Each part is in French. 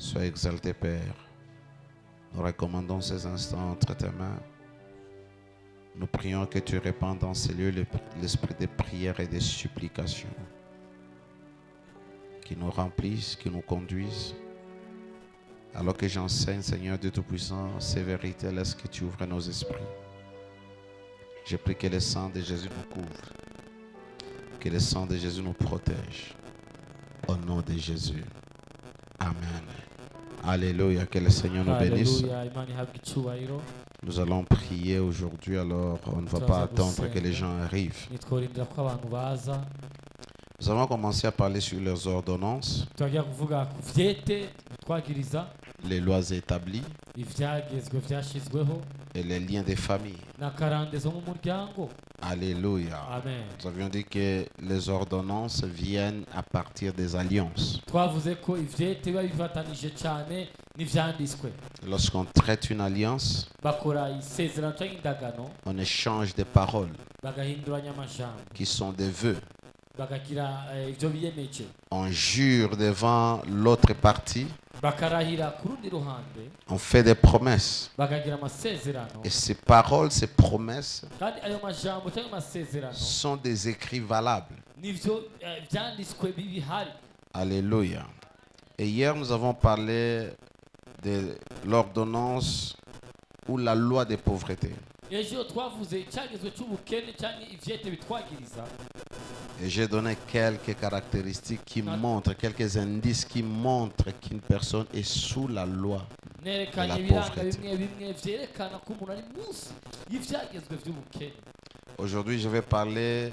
Sois exalté, Père. Nous recommandons ces instants entre tes mains. Nous prions que tu répandes dans ces lieux l'esprit de prière et de supplication. Qui nous remplisse, qui nous conduise. Alors que j'enseigne, Seigneur Dieu Tout-Puissant, ces vérités, laisse que tu ouvres nos esprits. Je prie que le sang de Jésus nous couvre. Que le sang de Jésus nous protège. Au nom de Jésus. Amen. Alléluia. Que le Seigneur nous bénisse. Nous allons prier aujourd'hui, alors on ne va pas attendre que les gens arrivent. Nous allons commencer à parler sur les ordonnances, les lois établies et les liens des familles. Alléluia. Amen. Nous avions dit que les ordonnances viennent à partir des alliances. Lorsqu'on traite une alliance, on échange des paroles qui sont des vœux. On jure devant l'autre partie. On fait des promesses. Et ces paroles, ces promesses sont des écrits valables. Alléluia. Et hier, nous avons parlé de l'ordonnance ou la loi de pauvreté. Et j'ai donné quelques caractéristiques qui montrent, quelques indices qui montrent qu'une personne est sous la loi de la pauvreté. Aujourd'hui, je vais parler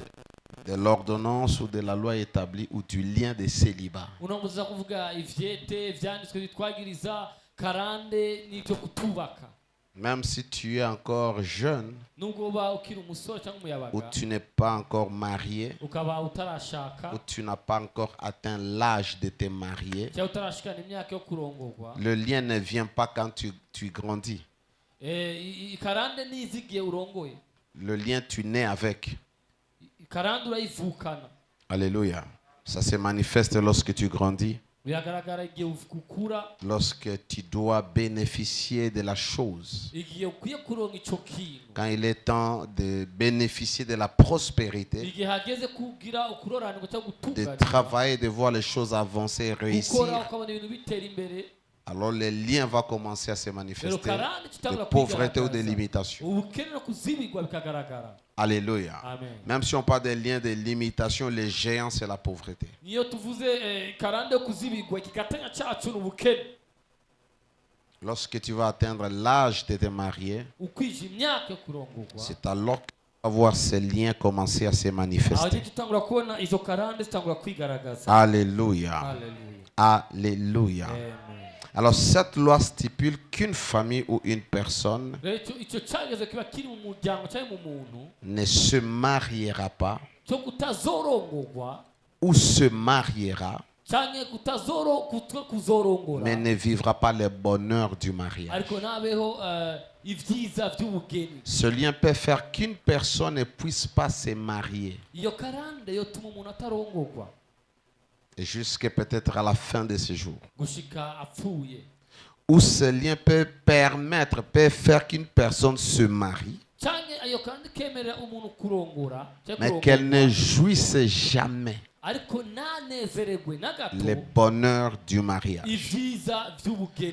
de l'ordonnance ou de la loi établie ou du lien de célibat. Même si tu es encore jeune ou tu n'es pas encore marié ou tu n'as pas encore atteint l'âge de te marier, le lien ne vient pas quand tu grandis. Le lien, tu nais avec. Alléluia. Ça se manifeste lorsque tu grandis. Lorsque tu dois bénéficier de la chose. Quand il est temps de bénéficier de la prospérité, de travailler, de voir les choses avancer et réussir, alors le lien va commencer à se manifester de pauvreté ou de limitation. Alléluia. Amen. Même si on parle des liens de limitation, les géants, c'est la pauvreté. Lorsque tu vas atteindre l'âge de te marier, c'est alors que tu vas voir ces liens commencer à se manifester. Alléluia. Alléluia. Amen. Alors cette loi stipule qu'une famille ou une personne ne se mariera pas ou se mariera, mais ne vivra pas le bonheur du mariage. Ce lien peut faire qu'une personne ne puisse pas se marier. Et jusqu'à peut-être à la fin de ce jour. Où ce lien peut permettre, peut faire qu'une personne se marie, mais qu'elle ne jouisse jamais le bonheur du mariage.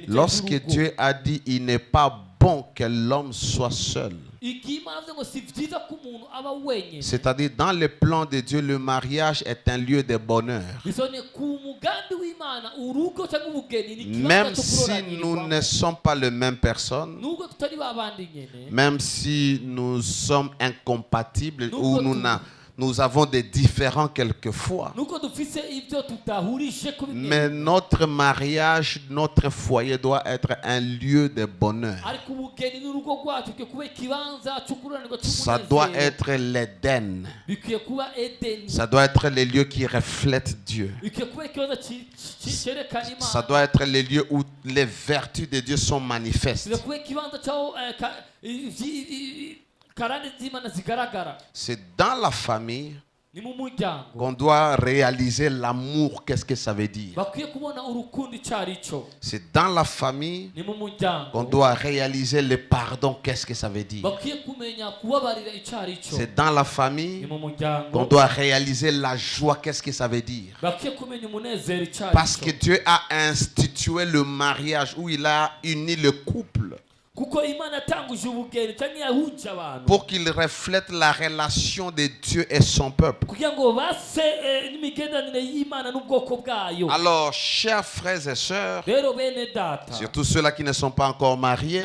Lorsque Dieu a dit il n'est pas bon que l'homme soit seul, c'est-à-dire dans le plan de Dieu, le mariage est un lieu de bonheur. Même si nous ne sommes pas les mêmes personnes, même si nous sommes incompatibles ou nous avons des différends quelquefois, mais notre mariage, notre foyer doit être un lieu de bonheur. Ça doit être l'Éden. Ça doit être les lieux qui reflètent Dieu. Ça doit être les lieux où les vertus de Dieu sont manifestes. C'est dans la famille qu'on doit réaliser l'amour, qu'est-ce que ça veut dire. C'est dans la famille qu'on doit réaliser le pardon, qu'est-ce que ça veut dire. C'est dans la famille qu'on doit réaliser la joie, qu'est-ce que ça veut dire. Parce que Dieu a institué le mariage où il a uni le couple pour qu'il reflète la relation de Dieu et son peuple. Alors, chers frères et sœurs, surtout ceux-là qui ne sont pas encore mariés,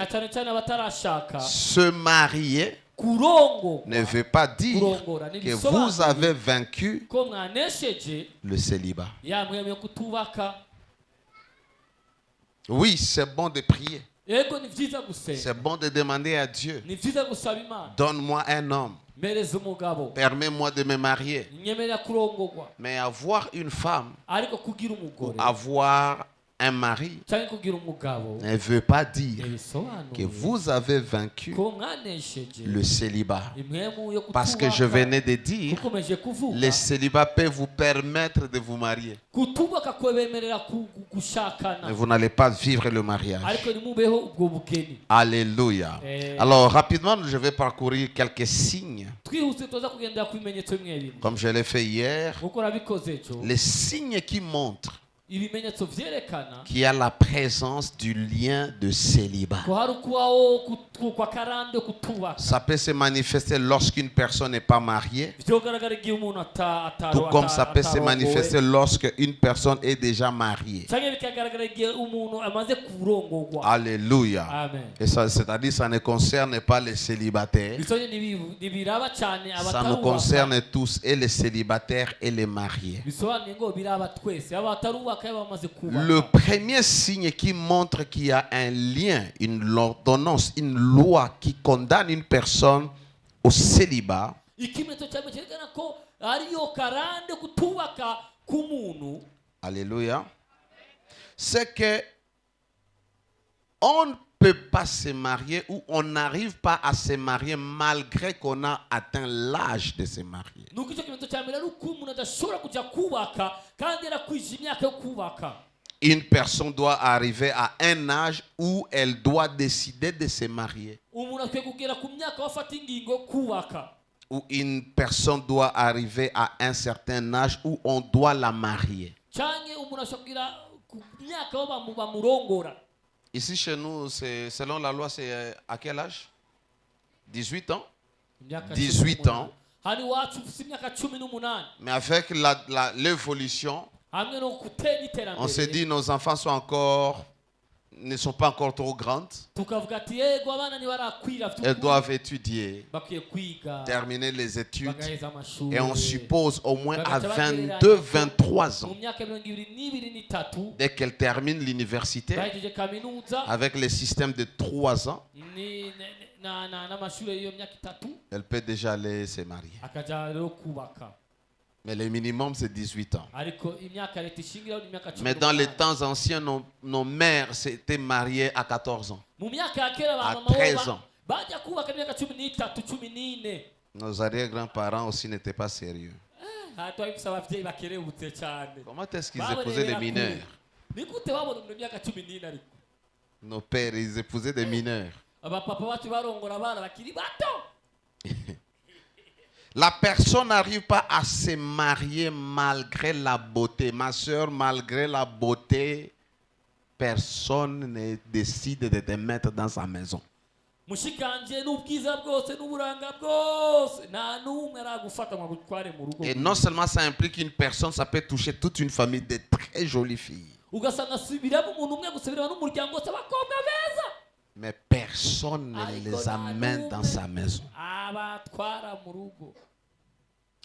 se marier ne veut pas dire que vous avez vaincu le célibat. Oui, c'est bon de prier. C'est bon de demander à Dieu, donne-moi un homme, permets-moi de me marier. Mais avoir une femme ou avoir un mari ne veut pas dire que vous avez vaincu le célibat. Parce que je venais de dire, le célibat peut vous permettre de vous marier. Mais vous n'allez pas vivre le mariage. Alléluia. Alors rapidement, je vais parcourir quelques signes. Comme je l'ai fait hier, les signes qui montrent qu'il y a la présence du lien de célibat. Ça peut se manifester lorsqu'une personne n'est pas mariée, tout comme ça peut se manifester lorsqu'une personne est déjà mariée. Alléluia. Amen. Et ça, c'est-à-dire ça ne concerne pas les célibataires. Ça nous concerne tous, et les célibataires et les mariés. Le premier signe qui montre qu'il y a un lien, une ordonnance, une loi qui condamne une personne au célibat, alléluia, c'est que on ne peut pas se marier ou on n'arrive pas à se marier malgré qu'on a atteint l'âge de se marier. Une personne doit arriver à un âge où elle doit décider de se marier. Ou une personne doit arriver à un certain âge où on doit la marier. Ici chez nous, selon la loi, c'est à quel âge? 18 ans. 18 ans. Mais avec l'évolution, on s'est dit nos enfants ne sont pas encore trop grandes. Elles doivent étudier, terminer les études. Et on suppose au moins à 22, 23 ans. Dès qu'elle termine l'université, avec le système de 3 ans, elle peut déjà aller se marier. Mais le minimum, c'est 18 ans. Mais dans les temps anciens, nos mères s'étaient mariées à 14 ans. À 13 ans. Nos arrière-grands-parents aussi n'étaient pas sérieux. Comment est-ce qu'ils épousaient des mineurs? Nos pères, ils épousaient des mineurs. La personne n'arrive pas à se marier malgré la beauté. Ma soeur, malgré la beauté, personne ne décide de te mettre dans sa maison. Et non seulement ça implique une personne, ça peut toucher toute une famille de très jolies filles. Mais personne ne les amène dans sa maison.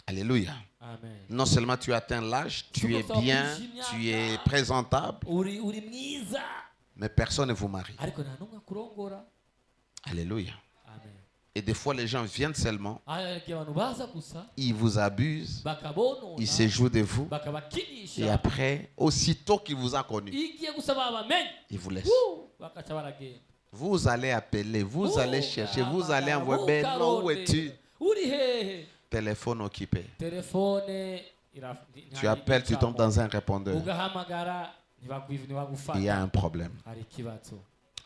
Alléluia. Amen. Non seulement tu atteins l'âge, tu es bien, tu es présentable, mais personne ne vous marie. Alléluia. Amen. Et des fois, les gens viennent seulement, ils vous abusent, ils se jouent de vous, et après, aussitôt qu'il vous a connu, ils vous laissent. Vous allez appeler, vous allez chercher, vous allez envoyer, ben non, où es-tu? téléphone occupé. telefone Tu appelles, tu tombes dans un répondeur. ugahamagara Il y a ntibagufata un problème. hari ikibazo.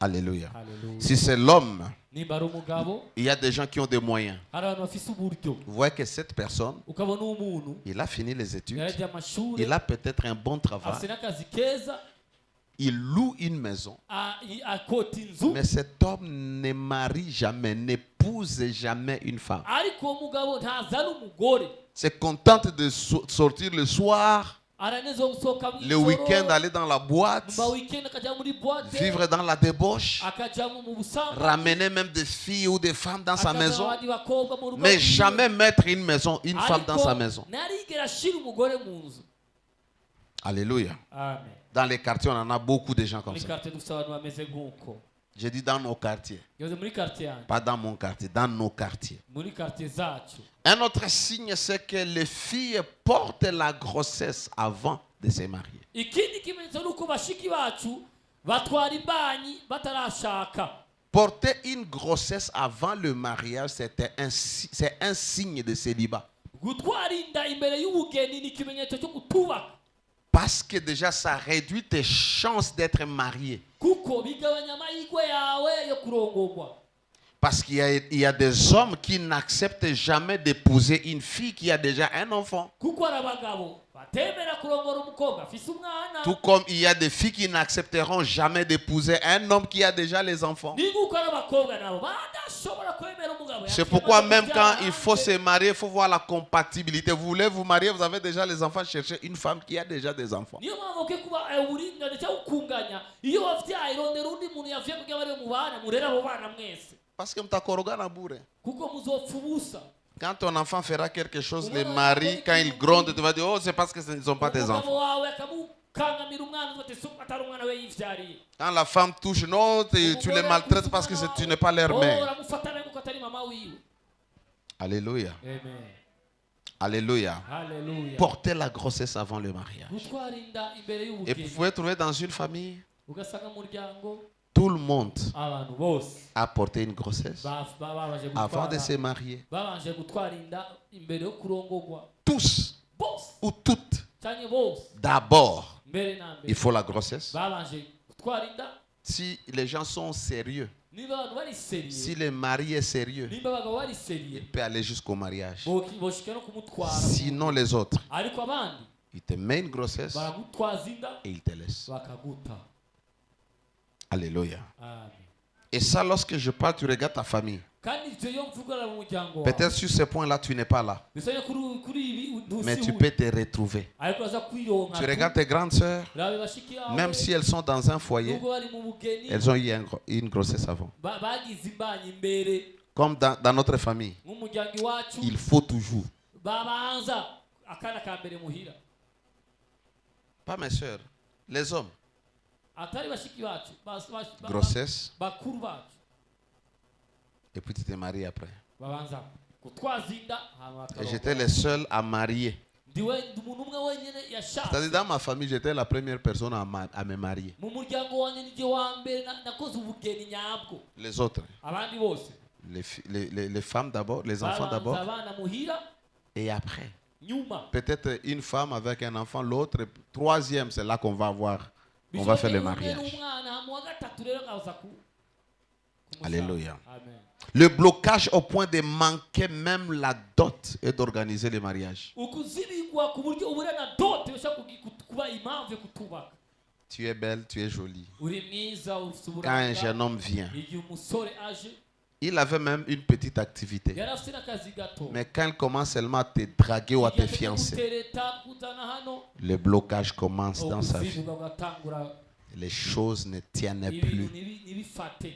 Alléluia. Haleluya. Si c'est l'homme, Nimba ari umugabo il y a des gens qui ont des moyens. hari abantu bafise uburyo Vous voyez que cette personne, ukabona umuntu il a fini les études, yarajya amashuri il a peut-être un bon travail, afise n'akazi keza il loue une maison, akota inzu mais cet homme ne marie jamais, n'épouse jamais une femme. ariko uwo mugabo ntazana umugore Se contente de sortir le soir, aranezwa gusohoka le week-end, aller dans la boîte, mu weekend akajya muri boîte vivre dans la débauche, akaja mu busambanyi ramener même des filles ou des femmes dans sa akazana maison, abandi bakobwa mu rugo mais rwiwe. jamais mettre une maison, une femme dans sa maison. narigera ashira umugore mu nzu. Alléluia. Amen. Dans les quartiers, on en a beaucoup de gens comme muri ça. quartier dufite abantu bameze nk'uko. Je dis dans nos quartiers, Yoze muri quartier yanjye, pas dans mon quartier, dans nos quartiers. muri quartier zacu. Un autre signe, c'est que les filles portent la grossesse avant de se marier. Ikindi kimenyetso nuko bashiki bacu batwara imbanyi batarashaka. Porter une grossesse avant le mariage, c'est un signe de célibat. Gutwara inda imbere y'ubugeni ni ikimenyetso cyo kutubaka. Parce que déjà, ça réduit tes chances d'être marié. Kuko bigabanya amahirwe yawe yo kurongorwa. Parce qu'il y a des hommes qui n'acceptent jamais d'épouser une fille qui a déjà un enfant. Kuko ari abagabo batemera kurongora umukobwa afise umwana. Tout comme il y a des filles qui n'accepteront jamais d'épouser un homme qui a déjà les enfants. Ni nguko ari abakobwa nabo badashobora kwemera umugabo. C'est pourquoi même quand il faut se marier, il faut voir la compatibilité. Vous voulez vous marier, vous avez déjà les enfants, cherchez une femme qui a déjà des enfants. Niyo mpamvu ke kuba uburinganire cyangwa ukunganya iyo wavyaye irondera undi muntu yavuye kugira bari mu bana murera abo bana mwese. Parce que mtakoroga na bure. Kuko muzopfa ubusa. Quand ton enfant fera quelque chose, le mari, quand il gronde, tu vas dire, oh, c'est parce que ce ne sont pas tes enfants. Quand la femme touche, non, tu les maltraites parce que tu n'es pas leur mère. Alléluia. Amen. Alléluia. Hallelujah. Porter la grossesse avant le mariage. Gutwara inda imbere Et vous y'ubugeni. pouvez trouver dans une famille, Ugasanga mu muryango tout le monde abantu bose a porté une grossesse babanje avant de gutwara se marier. babanje gutwara inda imbere yo kurongorwa. Tous Bose ou toutes, cyane bose d'abord, mbere na mbere il faut la grossesse. babanje gutwara inda. Si les gens sont sérieux, Niba abantu bari seriye, si le mari est sérieux, nimba abagabo bari seriye, il peut aller jusqu'au mariage. boshika no kumutwara. Sinon les autres, Ariko abandi il te met une grossesse baragutwaza inda et il te laisse. bakaguta. Alléluia. Amen. Et ça, lorsque je parle, tu regardes ta famille. Kandi ivyo yo mvugana mu muryango Peut-être sur ce point-là, tu n'es pas là. bisanye kuri ibi Mais tu peux te retrouver. ariko aza kwironka. Tu regardes tes grandes sœurs, Rabe bashiki yawe, même si elles sont dans un foyer, nubwo bari mu bugeni elles ont eu une grossesse avant. bagize imbanyi imbere Comme dans notre famille, nk'umuryango iwacu il faut toujours. babanza akana ka mbere muhira. Pas mes sœurs, les hommes. Atari bashiki bacu Grossesse, bakuru bacu et puis tu te maries après. babanza gutwaza inda hama Et j'étais le seul à marier. ndiwe umuntu umwe wenyine yashatse. C'est-à-dire dans ma famille, j'étais la première personne à me marier. Mu muryango wanjye nije wa mbere nakoze ubugeni nyabwo. Les autres, Abandi bose les femmes d'abord, les enfants babanza d'abord, abana muhira et après. nyuma. Peut-être une femme avec un enfant, l'autre, troisième, c'est là qu'on va avoir, on va faire le mariage. Alléluia. Amen. Le blocage au point de manquer même la dot et d'organiser le mariage. Ukuzibigwa ku buryo ubura na dote ushaka kuba impamvu yo kutubaka. Tu es belle, tu es jolie. Uri mwiza ufite Quand un uburanga. jeune homme vient, Igihe umusore aje il avait même une petite activité. yari afite n'akazi gato. Mais quand il commence seulement à te draguer ou à te fiancer, Gutereta kuzana hano le blocage commence dans sa vie. ukuzivuga ugatangura Les choses ne tiennent ibintu plus. ntibifate.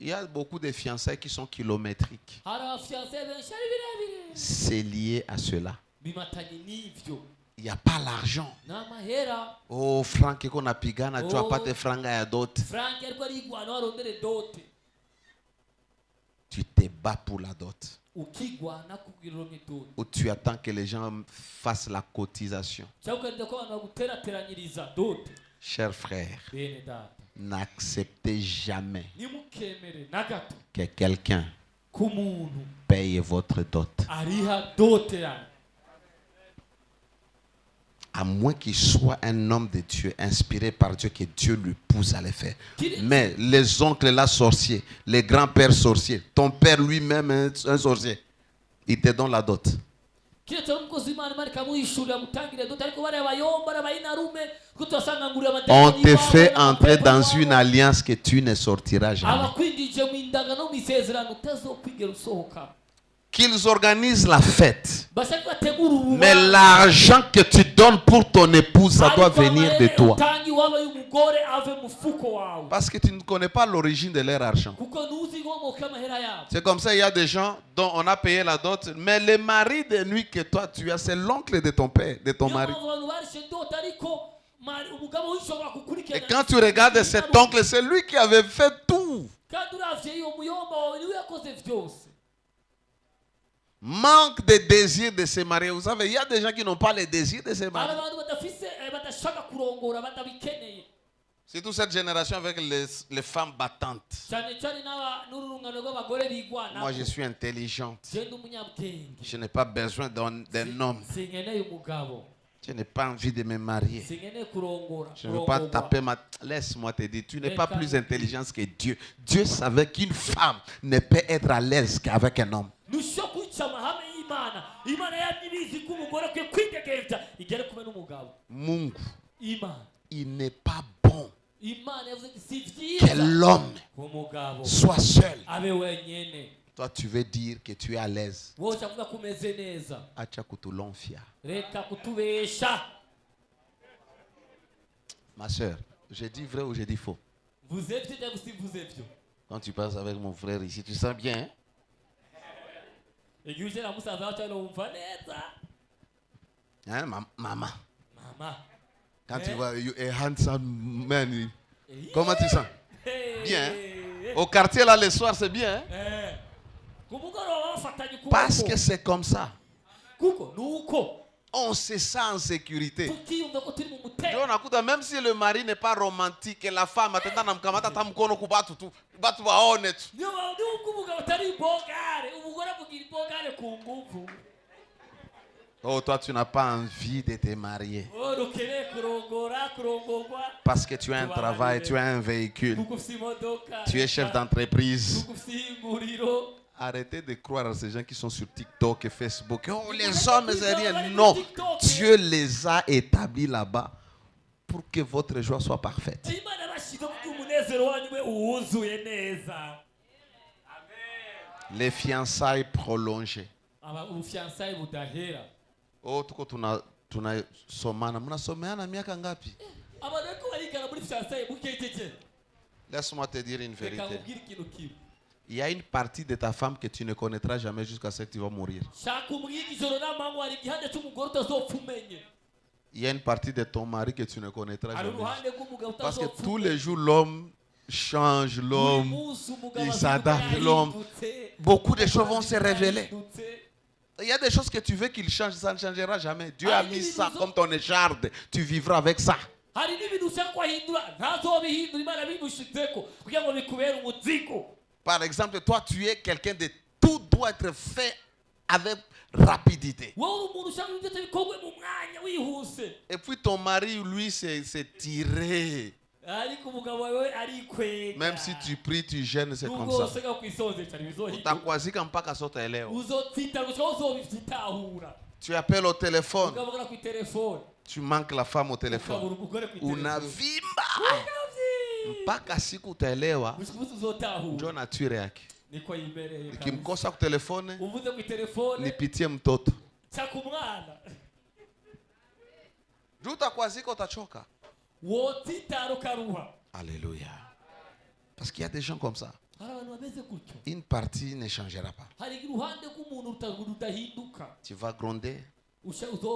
Il y a beaucoup de fiançailles qui sont kilométriques. Hari abafiyanse benshi ari birebire C'est lié à cela. bimatanye n'ivyo. Il n'y a pas l'argent. N'amahera Oh, Frank, qu'on a pigana, tu n'as pas de francs à d'autres. Frank ariko arigwana warondere dote. Tu te bats pour la dot. Ukigwana kugira uronke dote. Ou tu attends que les gens fassent la cotisation. Cyangwa ukarindira ko abantu baguterateranyiriza dote. Chers frères, Bene data n'acceptez jamais nimukemere na gato que quelqu'un ku muntu Payez votre dot. ariha dote yanyu. À moins qu'il soit un homme de Dieu, inspiré par Dieu, que Dieu lui pousse à le faire. Mais les oncles là sorciers, les grands-pères sorciers, ton père lui-même un sorcier, il te donne la dot. On te fait entrer dans une alliance que tu ne sortiras jamais. Qu'ils organisent la fête. Mais l'argent que tu donnes pour ton épouse, ça doit venir de toi. Parce que tu ne connais pas l'origine de leur argent. C'est comme ça, il y a des gens dont on a payé la dot, mais le mari de nuit que toi tu as, c'est l'oncle de ton père, de ton mari. Et quand tu regardes cet oncle, c'est lui qui avait fait tout. Manque de désir de se marier. Vous savez, il y a des gens qui n'ont pas le désir de se marier. Surtout cette génération avec les femmes battantes. Moi, je suis intelligente. Je n'ai pas besoin d'un homme. Je n'ai pas envie de me marier. Je ne veux pas taper ma... Laisse-moi te dire, tu n'es pas plus intelligente que Dieu. Dieu savait qu'une femme ne peut être à l'aise qu'avec un homme. Mungu, il n'est pas bon que l'homme soit seul. Toi, tu veux dire que tu es à l'aise. Acha kutulonfia. Ma soeur, je dis vrai ou je dis faux? Quand tu passes avec mon frère ici, tu sens bien, hein? Hein, maman. Quand tu vois a handsome man, comment tu sens? Bien. Hein? Au quartier là, le soir, c'est bien. Hein? Parce que c'est comme ça. On se sent en sécurité. Même si le mari n'est pas romantique, la femme oh, toi, tu n'as pas envie de te marier. Parce que tu as un travail, tu as un véhicule. Tu es chef d'entreprise. Arrêtez de croire à ces gens qui sont sur TikTok et Facebook. Oh, les hommes, c'est rien. Non, Dieu les a établis là-bas pour que votre joie soit parfaite. Les fiançailles prolongées. Oh, tuko tunasomana. Mnasomeana miaka ngapi? Laisse-moi te dire une vérité. Il y a une partie de ta femme que tu ne connaîtras jamais jusqu'à ce que tu vas mourir. Il y a une partie de ton mari que tu ne connaîtras jamais. Parce que tous les jours, l'homme change, l'homme, il s'adapte, l'homme. Beaucoup de choses vont se révéler. Il y a des choses que tu veux qu'il change, ça ne changera jamais. Dieu a mis ça comme ton écharde. Tu vivras avec ça. Par exemple, toi, tu es quelqu'un de tout doit être fait avec rapidité. Et puis ton mari, lui, s'est tiré. Même si tu pries, tu gênes, c'est comme ça. Tu appelles au téléphone. Tu manques la femme au téléphone. Unavimba. Mpaka siku utaelewa ndio nature yake. Nikimkosa kwa telefone nipitie mtoto. Juu utakwazika utachoka. Alléluia. Parce qu'il y a des gens comme ça. Une partie ne changera pas. Tu vas gronder.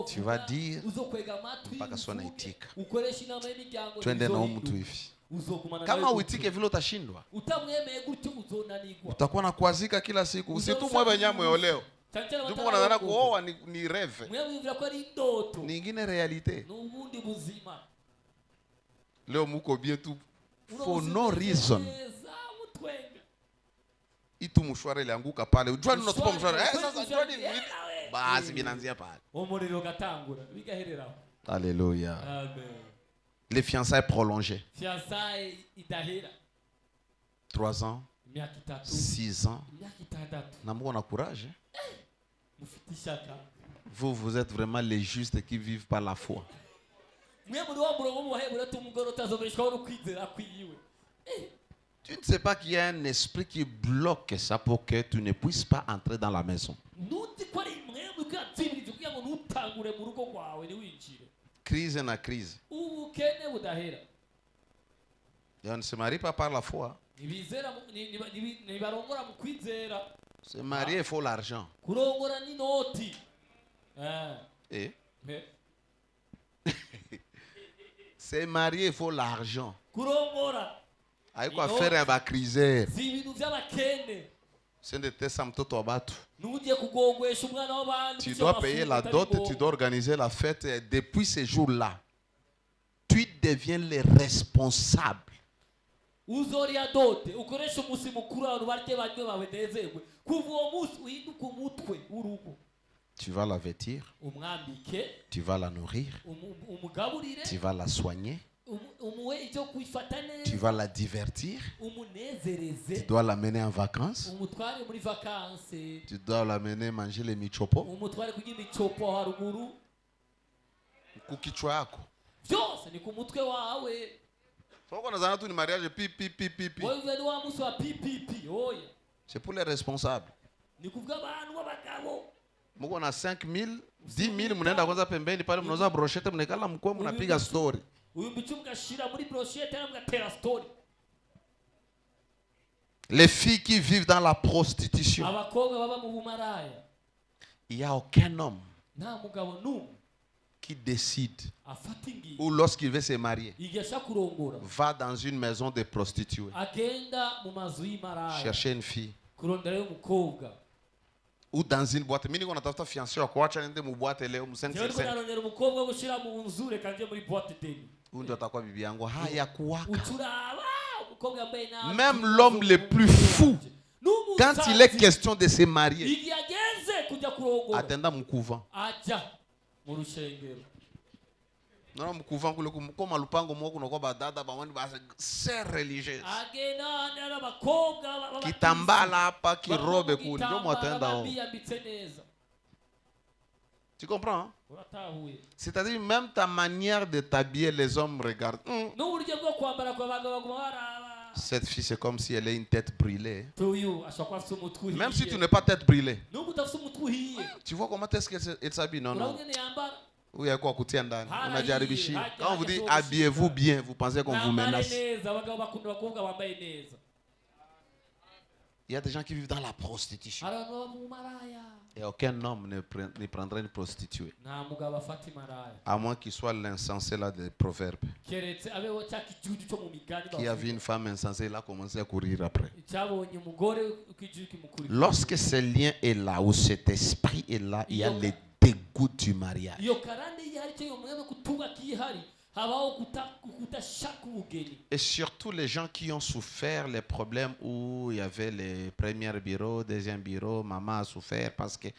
Tu vas dire mpaka sona itika. Twende na mtu hivi. Kama uitike vile utashindwa. Utakuwa na kuazika kila siku. Usitumwe benyamwe leo. Ndipo unadhana kuoa ni reve. Ni ingine realite. Leo muko bien tu for no reason. itu mshwari ilianguka pale. Ujua unatupa mshwari. Mshwari, Sasa kweli jua nini? mshwari, we. Basi vinaanzia pale. umuriro ugatangura bigahereraho. Alléluia. Amen. Les fiançailles prolongées. Fiançailles idahera 3 ans, imyaka 3 6 ans. imyaka 6 Namungu on a courage. mufite ishaka. Vous êtes vraiment les justes qui vivent par la foi. mwe muri wa murongo muhebura tumugoro utazobeshwaho no kwizera kwiyiwe. Tu ne sais pas qu'il y a un esprit qui bloque ça pour que tu ne puisses pas entrer dans la maison. Nuti ko ari mwemwe kwatsibiriza kugira ngo nutangure mu rugo kwawe ni winjire. Crise na crise. Ubukene budahera. Et on ne se marie pas par la foi. Nibizera nibarongora mu kwizera. Se marier, il faut l'argent. Kurongora ni noti. Et Eh. se marier, il faut l'argent. Kurongora Aïe quoi faire un crise. si ibintu by'abakene. C'est de tes samtoto abatu. Nugiye kugongwesha umwana w'abandi. Tu dois payer la dot, tu dois organiser la fête. Et depuis ce jour-là, tu deviens le responsable. Uzoriya dote ukoresha umunsi mukuru abantu barye banywe bawe nezerwe kuva uwo munsi uhinduka umutwe w'urugo. Tu vas la vêtir, Umwambike, tu vas la nourrir, umugaburire, tu vas la soigner, umuhe icyo kwifata tu neza, vas la divertir, umunezereze, tu dois l'amener en vacances, umutware muri vacances, tu dois l'amener manger les michopo. umutware kugira imicopo haruguru. Kukichwa yako. Byose ni ku mutwe wawe. Soko nazana tu ni mariage pi. Wewe ni wa munsi wa PPP oya. C'est pour les responsables. Ni kuvuga abantu b'abagabo. Muko na 5,000, 10,000 mnaenda kwanza pembeni pale mnauza brochette mnekala mkoa mnapiga story. Uyu mbicu mugashira muri brochette na mugatera story. Les filles qui vivent dans la prostitution. Abakobwa baba mu bumaraya. Il n'y a aucun homme Nta mugabo n'umwe qui décide afata ingingo ou lorsqu'il veut se marier, igasha kurongora va dans une maison de prostituées, agenda mu mazu y'imaraya chercher une fille. kurondera y'umukobwa. Ou dans une boîte. Mini qu'on a ta fiancée à quoi tu as une boîte elle est au 5 Jewe narondera umukobwa wo gushira mu nzu reka nje muri boîte deni. Ou ndio atakuwa bibi yangu. Haya kuwaka. Uturaba umukobwa yambaye nabi. Même l'homme le plus fou, quand il est question de se marier, igihe ageze kujya kurongora atenda mu couvent. ajya mu rushengero. Non, mu couvent comme lupango moko noko badada bawandi ba c'est religieux. Agenda nera bakobwa Kitambala hapa kirobe kule ndio mwatenda hao. Tu comprends? Hein? Uratahuye. C'est-à-dire même ta manière de t'habiller, les hommes regardent. N'uburyo bwo kwambara kwa bagabo baraba. Cette fille, c'est comme si elle a une tête brûlée. Tuyu ashobora kuba afite umutwe uhiye. Même si tu n'es pas tête brûlée. N'ubwo udafite umutwe uhiye. Tu vois comment est-ce qu'elle s'habille? Non, non. Urabona yambara. Oui, il y a quoi à ndani. On a déjà réfléchi. Hara Quand on vous dit hara habillez-vous bien, vous pensez qu'on vous Nambare menace. neza abagabo bakunda abakobwa bambaye neza. Il y a des gens qui vivent dans la prostitution. Hari abantu baba mu maraya. Et aucun homme ne prendrait une prostituée. Nta mugabo afata imaraya. À moins qu'il soit l'insensé là des proverbes. Keretse abeho cya kijuju cyo mu migani. Qui a vu une femme insensée, il a commencé à courir après. Cyabonye umugore ukijuju kimukurikira. Lorsque ce lien est là, ou cet esprit est là, il y a le dégoût du mariage. Iyo karande yari cyo yomwe kutuba kihari. Habaho kutashaka ubugeni. Et surtout les gens qui ont souffert les problèmes où il y avait les premiers bureaux, deuxième bureau, maman a souffert parce que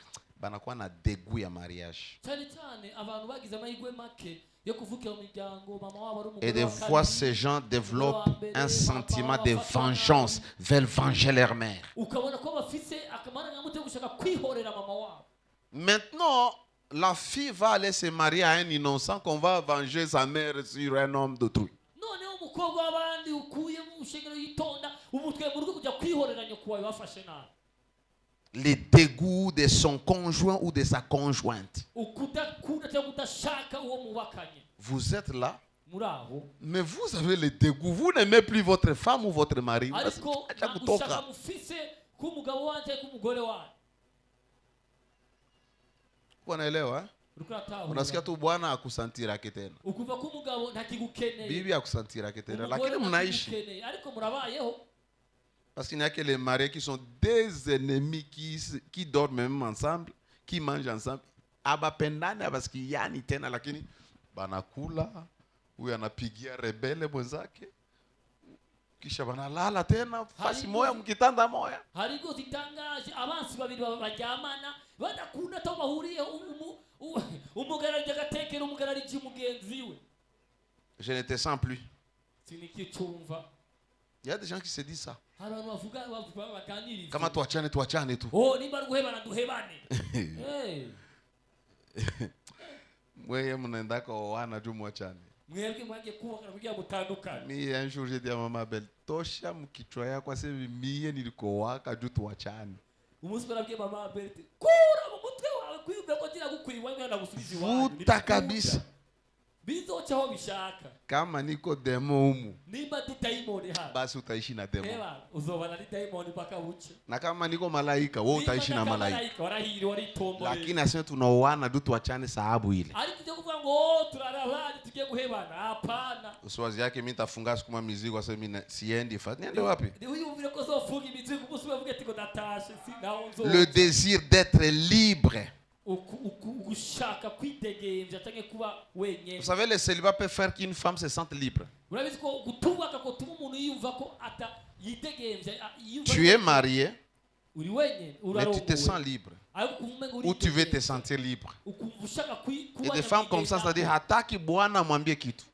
banakuwa na dégoût ya mariage. Cyane cyane abantu bagize amahirwe make yo kuvukira mu miryango mama wabo ari umugore. Et des fois ces gens développent un sentiment de vengeance, veulent venger leur mère. Ukabona ko bafise akamana ngamute gushaka kwihorera mama wabo. Maintenant, la fille va aller se marier à un innocent qu'on va venger sa mère sur un homme d'autrui. Noneho umukobwa w'abandi ukuye mu shengero yitonda umutwe mu rugo kujya kwihorera nyoko wawe bafashe nabi. Les dégoûts de son conjoint ou de sa conjointe. Ukudakunda cyangwa udashaka uwo mubakanye. Vous êtes là, Muraho. mais vous avez le dégoût. Vous n'aimez plus votre femme ou votre mari. Ariko ushaka mufise k'umugabo wanje k'umugore wawe. Unaelewa? Unasikia tu bwana akusantira tena. Ukuva ko umugabo ntakigukeneye. Bibi akusantira tena. Lakini mnaishi. Ariko murabayeho. Parce qu'il n'y a que les mariés qui sont des ennemis qui dorment même ensemble, qui mangent ensemble. Abapendane abasikiyani tena lakini banakula, huyu anapigia rebele mwenzake. kisha banalala tena fasi Haribu- moya mkitanda moya. harigo zitangaje abansi babiri baryamana badakunda to bahuriye umugararije agatekera umugararije mugenzi we. Je ne te sens plus. Sinikicyumva. Il y a des gens qui se disent ça. Hari abantu bavuga baganiriza. Kama tuachane tu. Oh, nimba guhebana duhebane. Eh. Wewe mnaenda kwa wana tu mwachane. Mwebwe mwagiye kubaka kugira mutandukane. Mi un jour j'ai dit à maman belle, tosha mkichwa yako ase mie niliko waka juu tuachane. Umunsi barabwiye mama Berthe, kura mu mutwe wawe kwiyumva ko kira gukwiwa ngana gusubiza iwawe. Futa kabisa. Bizoca aho bishaka. Kama niko demo humu, Nimba di daimoni hapa. basi utaishi na demo. Eba, uzobana ni daimoni mpaka uche. Na kama niko malaika, wewe utaishi na malaika. Warahiri waritombo. Lakini asema tunaoana tu tuachane sababu ile. Ariko tujye kuvuga ngo turarabana tugiye guhebana. Hapana. Usiwazi yake mimi nitafunga siku mizigo sasa mimi siendi fa. Niende wapi? Ni uyumvire ko zofunga imizigo umunsi bavuga ati ngo datashe si nawo nzo. Le désir d'être libre. Ugushaka kwidegemvya cyangwa kuba wenyene. Vous savez, le célibat peut faire qu'une femme se sente libre. Urabizi ko gutubaka ko tuma umuntu yumva ko ata yidegemvya yumva. Tu es marié, Uri wenyene mais tu te sens libre. Ou tu veux te sentir libre. Et des femmes comme ça, c'est-à-dire, hataki bwana mwambie kitu.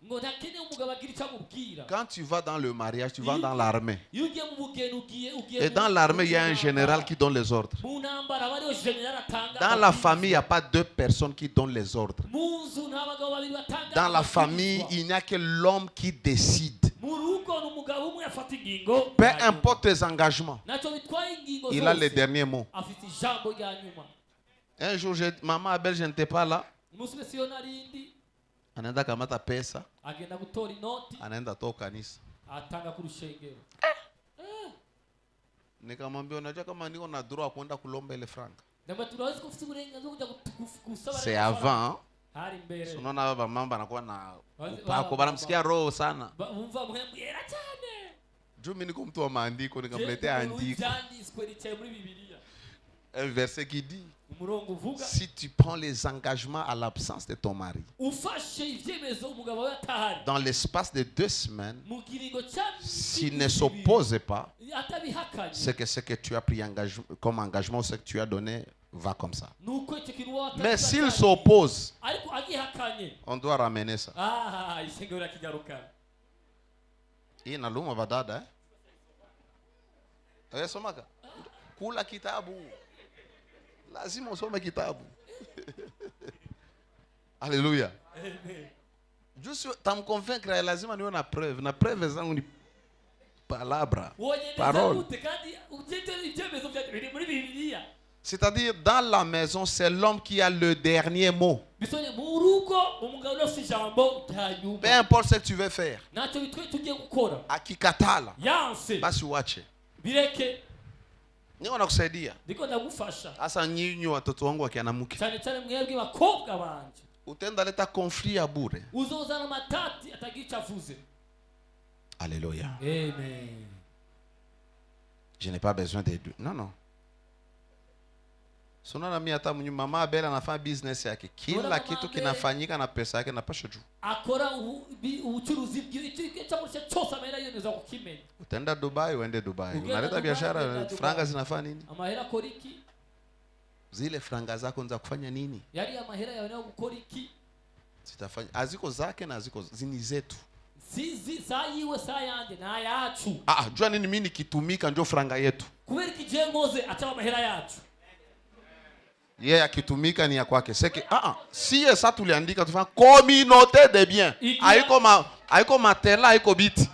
Quand tu vas dans le mariage, tu vas dans l'armée. Et dans l'armée, il y a un général qui donne les ordres. Dans la famille, il n'y a pas deux personnes qui donnent les ordres. Dans la famille, il n'y a que l'homme qui décide. Peu importe tes engagements, il a le dernier mot. Un jour, maman Abel, je n'étais pas là. Anaenda kamata pesa, anaenda toka kanisa. Nikamwambia unajua kama niko na droit kwenda kulomba ile franga. C'est avant. Unaona baba mama anakuwa na upako banamsikia roho sana. Juu mimi niko mtu wa maandiko nikamletea andiko. Un verset qui dit, si tu prends les engagements à l'absence de ton mari, dans l'espace de 2 semaines, s'il ne s'oppose pas, c'est que ce que tu as pris comme engagement, ce que tu as donné, va comme ça. Mais s'il s'oppose, on doit ramener ça. Hii naluma badada eh? Somaka kula kitabu. Lazima usome kitabu. Alléluia. Juste tamconvaincre lazima niwe na preuve. Na preuve zangu ni palabra. Parole. C'est-à-dire dans la maison, c'est l'homme qui a le dernier mot. Peu importe ce que tu veux faire. Akikatala. Basi uache. Niko nakusaidia. Sasa nyinyi watoto wangu wakianamuke. Utaenda leta conflit ya bure. Alléluia. Amen. Je n'ai pas besoin de deux. Non, non. Sona na mimi hata mama Abel anafanya business yake. Kila kitu kinafanyika na pesa yake na pasha juu. Akora ubucuruzi bw'icyo cyose amahera yemeza kukimenya. Utaenda Dubai, uende Dubai. Unaleta biashara, franga zinafanya nini? Amahera akora iki? Zile franga zako nza kufanya nini? Yari amahera yawe nayo gukora iki? Zitafanya aziko zake na aziko zini zetu. Zizi zayiwe sayanje na yacu. Jua nini mimi nikitumika ndio franga yetu. Kubera ikije ngoze ataba amahera yacu. Yeye akitumika ni ya kwake. Seke si esa tuliandika tufanya communauté de biens. Haiko matela, haiko biti.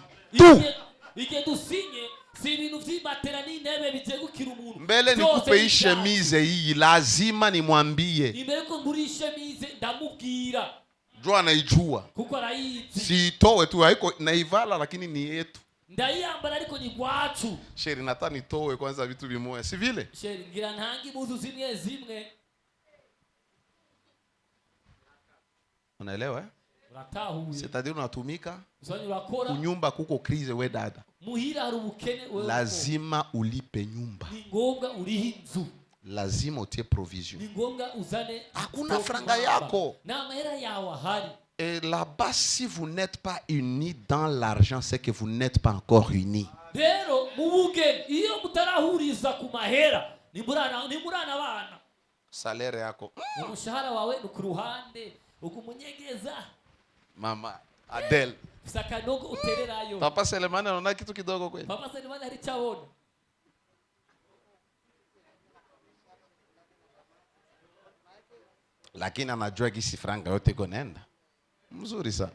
Ike dusinye si ibintu vy'imatera n'intebe bitegukira umuntu. Mbele nikupe hii chemise hii lazima nimwambie. Imbere ko nguri chemise ndamubwira. Jua anaijua. Kuko arayizi. Siitoe tu haiko naivala lakini ni yetu. Ndayambara ariko ni gwacu. Sheri nataka nitoe kwanza vitu vimoja. Si vile? Sheri ngira ntangi muzu zimwe. Unaelewa? C'est-à-dire unatumika. Kunyumba kuko krize we dada. Muhira hari ubukene wewe. Lazima ulipe nyumba. Ni ngombwa urihe inzu. Lazima utie provision. Ni ngombwa uzane. Hakuna franga yako. Na mahera yawe hari. Et là-bas, si vous n'êtes pas unis dans l'argent, c'est que vous n'êtes pas encore unis. rero mu bugeni iyo mutarahuriza ku mahera nimurana abana. Salaire yako. Umushahara wawe ni ku ruhande ukumunyegeza. Mama Adele. Sakanogo utererayo. Papa Selemani anaona kitu kidogo kweli. Papa Selemani alichaona. Lakini anajua kisi franga yote konenda. Mzuri sana.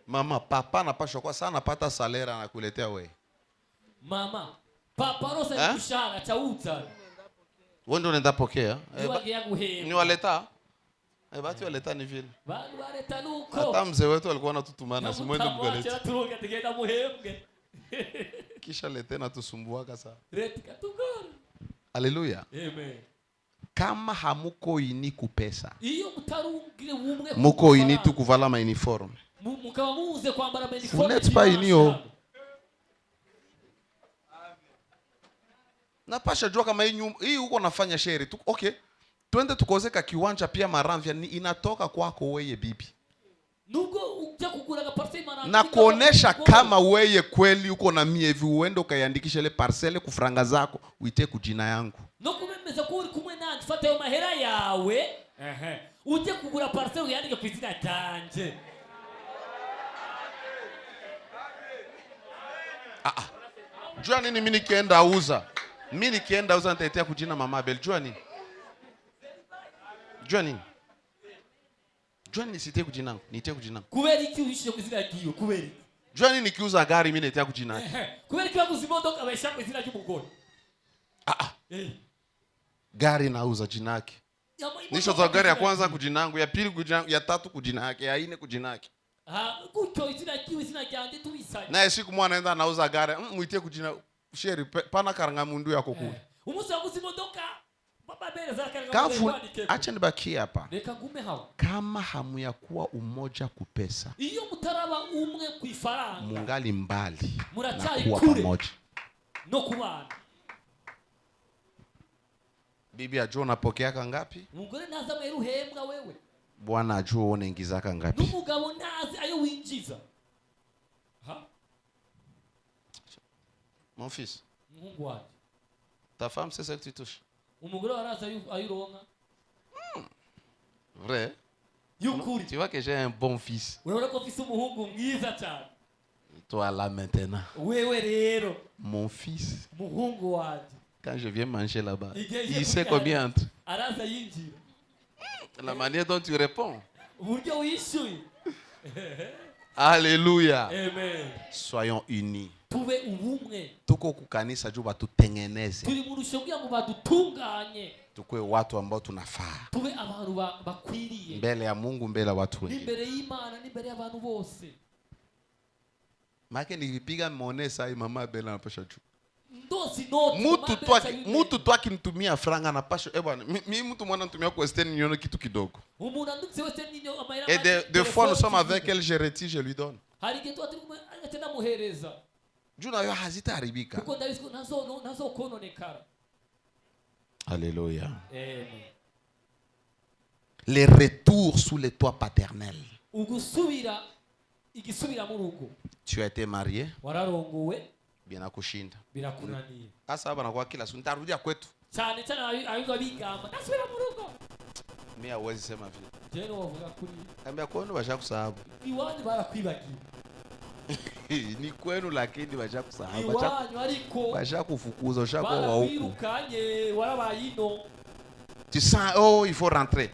Mama, papa anapashwa kwa sana pata salaire anakuletea wewe. Mama, papa rosa mshahara chauta. Wewe ndio unaenda pokea. Ni waleta. Batu waleta ni vile. Bali waleta nuko. Hata mzee wetu alikuwa anatutumana si mwende mgaleti. Acha turoge tegenda muhembwe. Kisha lete na tusumbuaka sana. Leti katugora. Haleluya. Amen. Kama hamuko ini kupesa. Iyo mutarungire bumwe muko ini tu kuvala ma uniforme. Mukaba muze kwambara ma uniforme. Vous n'êtes pas ini. Napasha jua kama hii uko nafanya sheri tu. Okay. Twende tukozeka kiwanja pia maramvya inatoka kwako wewe bibi. Nugo uja kugura parcelle maramvya. Na kuonesha kama wewe kweli uko na mie hivi uende ukaiandikisha ile parcelle kufranga zako uite kujina yangu. No kumemeza ko uri kumwe nanjye fata yo mahera yawe. Uje kugura parcelle uyandike ku izina ryanje. Jua nini mimi nikienda uza? Mimi nikienda uza nitaetea kujina Mama Abel. Jua nini? Jua nini? Jua nini sitie kujina yangu? Niite kujina yangu. Kubera iki uhishe ku izina ryiyo? Kubera. Jua nini nikiuza gari mimi nitea kujina yake? Kubera iki waguze imodoka abesha ku izina ry'umugore? Gari nauza jina yake. Nishoza gari ya kwanza kujina yangu, ya pili kujina yangu, ya tatu kujina yake, ya nne kujina yake. Kucho izina ryanje tubisanye. Na siku mwana anaenda anauza gari, muitie kujina sheri pana karanga mundu yako kule. Umusi waguze imodoka. Baba bere za karanga. Kafu acha nibaki hapa. Reka ngume hawo. Kama hamu ya kuwa umoja kupesa. Iyo mutaraba umwe ku ifaranga. Mungali mbali. Murachari kure. Pamoja. No kubana. Bibi ajua unapokeaka ngapi? Umugore naza mweru uhembwa wewe. Bwana ajua unaingizaka ngapi? N'umugabo nazi ayo winjiza. Mon fils. Mungu wanje. Ta femme c'est celle que tu touches. Umugore waraza ayironka. Vrai? Yukuri. Tu vois que j'ai un bon fils. Urabona ko mfise umuhungu mwiza cyane. Toi là maintenant. Wewe rero. Mon fils. Muhungu wanje. Quand je viens manger là-bas, il sait combien entre. Araza yinjira. La manière dont tu réponds. Uburyo wishuye. Alléluia. Amen. Soyons unis. Tube ubumwe. Tuko kukanisa juu batutengeneze. Turi mu rushingo ngo badutunganye. Tukue watu ambao tunafaa. Tube abantu bakwiriye. Mbele ya Mungu, mbele ya watu wengine. Mbele y'Imana, mbele y'abantu bose. Maana nikipiga monesa hii Mama Abel anapasha juu. Mutu tu akinitumia franga anapasha bwana mimi mtu mwana nitumia kwa Western Union kitu kidogo. Et des fois nous sommes avec elle, je retire, je lui donne. Juna yo hazitaharibika. Alléluia. Les retours sous les toits paternels. Tu as été marié? Binakushinda. Birakunaniye. Sasa hapa nakuwa kila siku nitarudia kwetu. Cyane cyane ayuga bigamba. Nasubira mu rugo. Mimi hawezi sema vile. Je, wavuga kuri? Ambia kwenu bashakusahabu. Iwanyu barakwibagiye. Ni kwenu lakini bashakusahabu. Iwanyu ariko bashakufukuza ushakuwa wa huku. Birukanye warabayino. Tu sens il faut rentrer.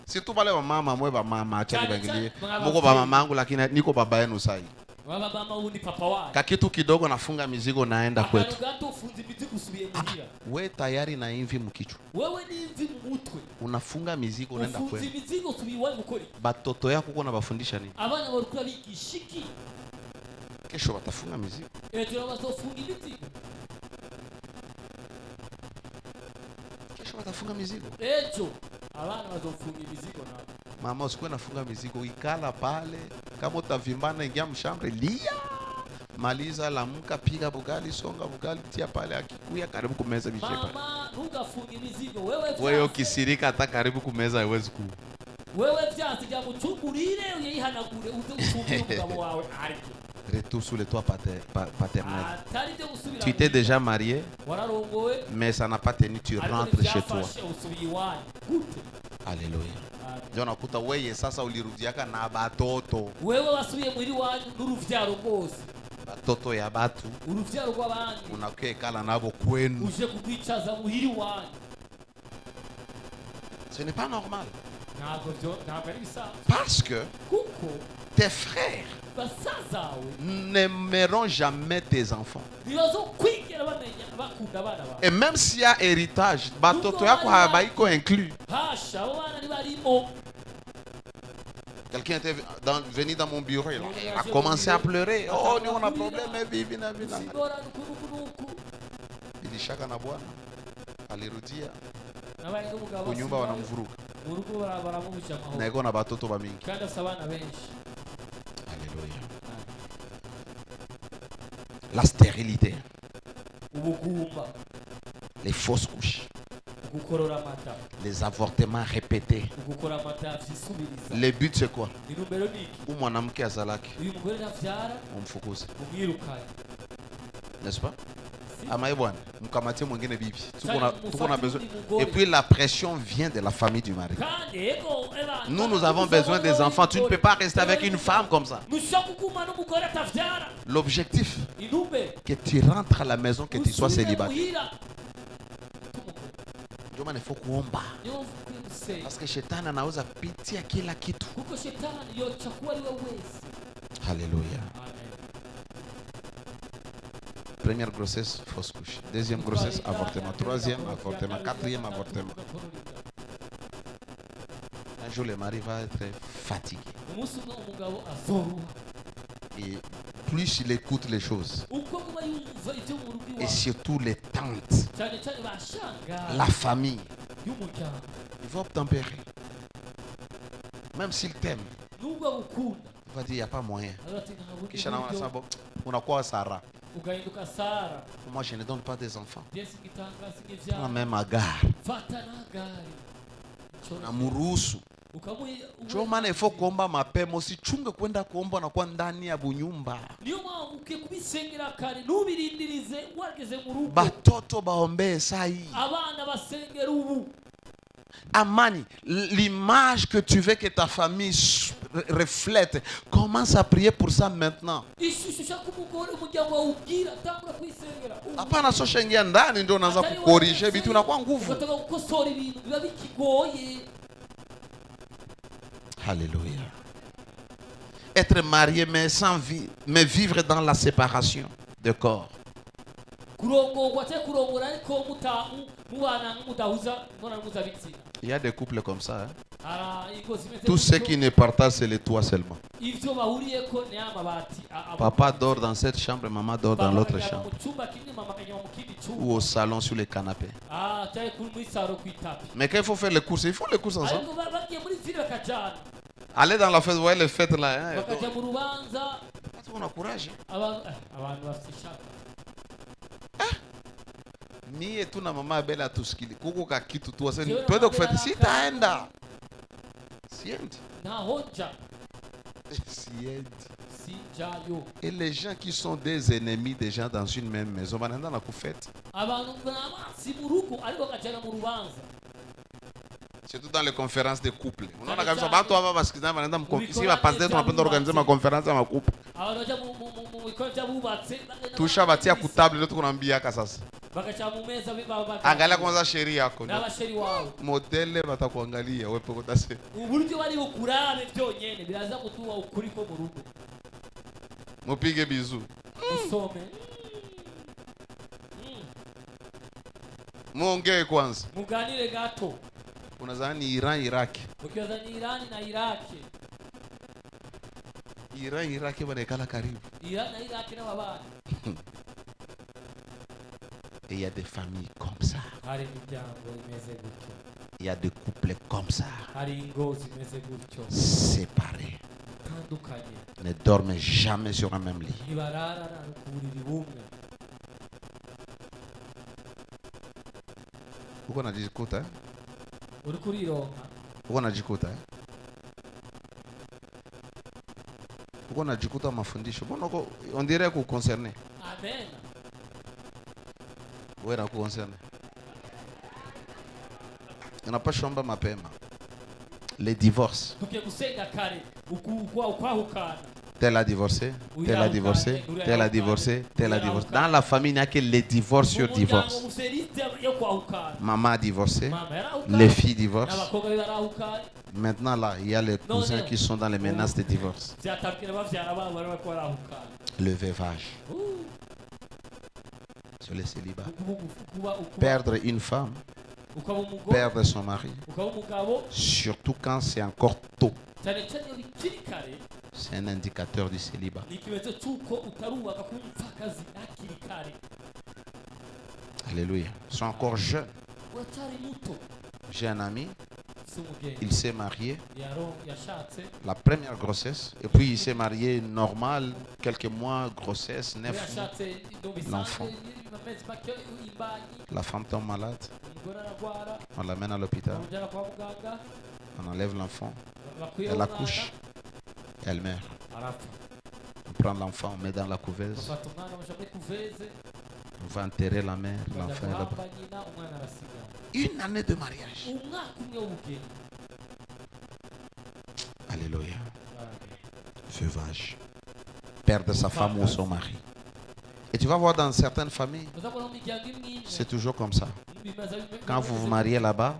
Surtout pale wa mama mwe ba mama acha nibangilie. Mko ba mamangu lakini niko baba yenu sasa. Baba uni papa wao. Kakitu kidogo nafunga mizigo naenda kwetu. Ufunze mizigo usubiye muhira. Wewe tayari na imvi mkichwa. Wewe ni imvi mumutwe. Unafunga mizigo unaenda kwetu. Ufunze mizigo usubiye mukori. Batoto yako uko nabafundisha nini? Abana barukura bigishiki. Kesho watafunga mizigo. Tunawazofunga mizigo. Kesho watafunga mizigo. Abana bazofunga mizigo nabo. Mama usikuwe nafunga mizigo, ikala pale. Kama utavimbana ingia mshambre lia. Maliza lamuka, piga bugali, songa bugali, tia pale akikuya karibu kumeza bishepa. Mama ntugafunge imizigo wewe Wewe vyanse ukisirika hata karibu kumeza haiwezi ku. wewe vyanse jya mucungurire uyihanagure uze ufumbire umugabo wawe ariko Retour sur le toit paternel. atari byo gusubira Tu t'es déjà marié, wararongowe mais ça n'a pas tenu, tu ariko rentres chez toi. ntibyafashe usubiye iwanyu gute Alléluia. Ndio nakuta wewe sasa ulirudiaka na batoto. wewe wasubiye muri wanyu n'uruvyaro rwose Batoto ya batu uruvyaro rw'abandi unakekala nabo kwenu. uje kugwicaza muhiri wanyu Ce n'est pas normal. ntabwo ari bisanzwe Parce que kuko tes frères basazawe n'aimeront jamais tes enfants. ntibazokwigera bamenya bakunda abana bawe Et même s'il y a héritage, batoto yako habaiko inclus. hasha abo bana ntibarimo Quelqu'un était venu dans mon bureau, il a commencé à pleurer. Oh, nous on a problème, vivi na vina. sigorana ukunukunuku Ilishaka na bwana alirudia nabaye n'umugabo kunyumba wanamvuruga mu rugo baramubisha na amahoro iko na batoto bamingi. kandi afite abana benshi Alléluia. La stérilité, ubugumba les fausses couches, ugukorora amata les avortements répétés. ugukora amata vyisubiriza Le but c'est quoi? intumbero niki Ou mwanamke azalaki uyu mugore navyara umfukuze, umwirukanye n'est-ce pas? Si. Amaye bwana, mkamatie mwingine bibi. Cyane Tuko na besoin. mufate n'umugore. Et puis la pression vient de la famille du mari. kandi ego eba Nous avons besoin des enfants. Tu ne peux pas rester avec une femme comme ça. mushaka kuguma n'umugore atavyara L'objectif, intumbe que tu rentres à la maison, que tu sois célibataire. muhira Ndio maana ifo kuomba. niyo kwimse Parce que shetani anaweza pitia kila kitu. kuko shetani yoca kuba ari we wese Alléluia. amen Première grossesse, fausse couche. Deuxième grossesse, avortement. Troisième, avortement. Quatrième, avortement. Un jour, le mari va être fatigué. umunsi umwe umugabo azoruha Et plus il écoute les choses, uko kuba yumva ibyo mu rugo et iwawe surtout les tantes, cyane cyane bashanga la famille, y'umuryango il va obtempérer. Même s'il t'aime, nubwo agukunda il va dire, il n'y a pas moyen. agati nta bundi Kisha naona buryo sabo, unakuwa Sarah. ugahinduka sara Moi, je ne donne pas des enfants. byese igitanga Moi, sigivyara même Agar. fata n'agari Namuruhusu. Ndio maana ifo kuomba mapema, usichunge kwenda kuomba na kuwa ndani ya bunyumba. niyo mpamvu ukiye kubisengera kare ntubirindirize wageze mu rugo Batoto baombee saa hii. abana basengera ubu Amani, l'image que tu veux que ta famille reflète, commence à prier pour ça maintenant. ishusho ushaka umugore umuryango wawe ubwira tangura kwisengera ubu. Hapana sosha ingia ndani ndio unaanza Atari kukorije wewe vitu unakuwa nguvu. ugataka gukosora ibintu biba bikigoye Alléluia. Être marié mais sans vie, mais vivre dans la séparation de corps. kurongorwa cyangwa kurongora ariko mubana mudahuza imibonano mpuzabitsina Il y a des couples comme ça. Hein? hari ingo zimeze Tout ce qui ne partagent, c'est les toits seulement. ivyo bahuriyeko ni amabati Papa dort dans cette chambre, maman dort dans l'autre chambre. mu cyumba kimwe mama akajya mu kindi Ou cyumba au salon sur les canapés. cyangwa kuri muri saro ku itapi Mais quand il faut faire les courses, il faut les courses ensemble. ariko bagiye muri ville bakajana Allez dans la fête, vous voyez les fêtes là. Hein? bakajya mu rubanza On a courage. abantu bafite ishaka Mie tu na mama abela tusikili. Kuko ka kitu tu wase. Jiona Tuende mabela kufeti. na Sitaenda. Siendi. ntaho nja Siendi. sijayo Et les gens qui sont des ennemis des gens dans une même maison, banaenda na kufeti. abantu n'amansi mu rugo ariko bakajana mu rubanza Surtout dans les conférences de couple. Unaona Sana kabisa sana. watu hapa basikizana banaenda mkonfisi Ubikora bapastor neza tunapenda organiser ma conférence ya makupe. abantu bajya mu bikorwa by'abubatse Tusha batia kutable ndio tukunambia ka sasa. bagaca mu meza Angalia kwanza sheria yako. n'abasheri wawe Modele batakuangalia wewe poko tase. uburyo bari bukurabe byonyene biraza gutuba ukuri ko mu rugo Mupige bizu. usome Muongee kwanza. muganire gato Unazani Iran Iraq. ukiwaza ni Irani na Iraki Iran Iraq banekala karibu. Irani na Iraki n'ababana Et il y a des familles comme ça. hari imiryango imeze gutyo Il y a des couples comme ça. hari ingo zimeze gutyo Séparés. tandukanye Ne dorment jamais sur un même lit. ntibararana ku buriri bumwe Uko unajikuta eh? uri kurironka Uko unajikuta eh? Uko unajikuta mafundisho. Mbona uko on dirait que concerné. amen Wewe na concerné. Unapaswa omba mapema. Les divorces. tukiye gusenga kare ukwahukana Tel a divorcé, tel a divorcé, tel a divorcé, tel a divorcé. Dans la famille, il n'y a que les divorces sur divorce. Maman a divorcé, les filles divorcent. Maintenant, là, il y a les cousins qui sont dans les menaces de divorce. Le veuvage. Sur le célibat. Perdre une femme, perdre son mari, surtout quand c'est encore tôt. C'est un indicateur du célibat. Alléluia. Ils sont encore jeunes. J'ai un ami, il s'est marié, la première grossesse, et puis il s'est marié normal, quelques mois, grossesse, 9 mois, l'enfant. La femme tombe malade, on l'amène à l'hôpital, on enlève l'enfant, elle accouche, elle meurt. On prend l'enfant, on met dans la couveuse, on va enterrer la mère, l'enfant est là-bas. Une année de mariage. Alléluia. Veuvage. Perdre sa femme ou son mari. Et tu vas voir dans certaines familles, c'est toujours comme ça. Quand vous vous mariez là-bas,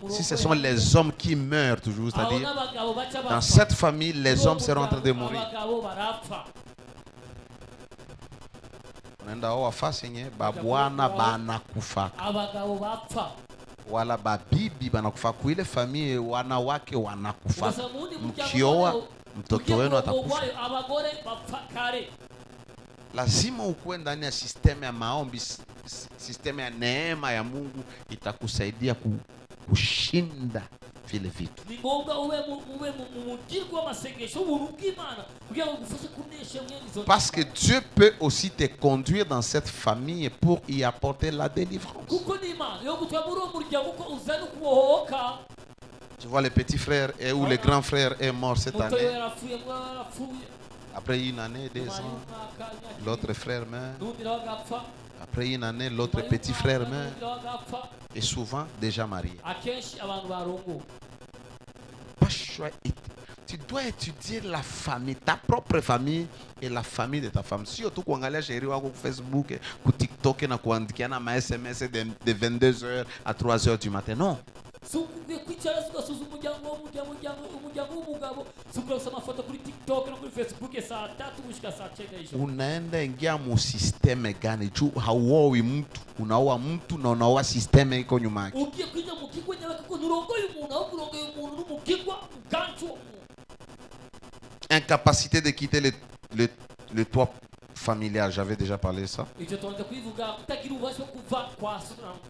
si ce sont les hommes qui meurent toujours, c'est-à-dire dans cette famille, les hommes seront en train de mourir. Unaenda oa fasi nye babwana banakufa wala babibi banakufa kuile famille wanawake wanakufa mkioa mtoto wenu atakufa. Lazima ukuwe ndani ya sistema ya maombi, sistema ya neema ya Mungu itakusaidia kushinda vile vitu. Parce que Dieu peut aussi te conduire dans cette famille pour y apporter la délivrance. Tu vois, le petit frère ou le grand frère est mort cette année. Après une année, 2 ans, l'autre frère meurt. Après une année, l'autre petit frère meurt. Et souvent déjà marié. Tu dois étudier la famille, ta propre famille et la famille de ta femme. Surtout quand on chéri wako sur Facebook, sur TikTok, na kuandikiana ma SMS de 22h à 3h du matin. Non. Unaenda ingia mu systeme gani? Juu hauoi mtu, unaoa mtu na unaoa systeme iko nyuma yake. Incapacité de quitter le toit familial, j'avais déjà parlé de ça.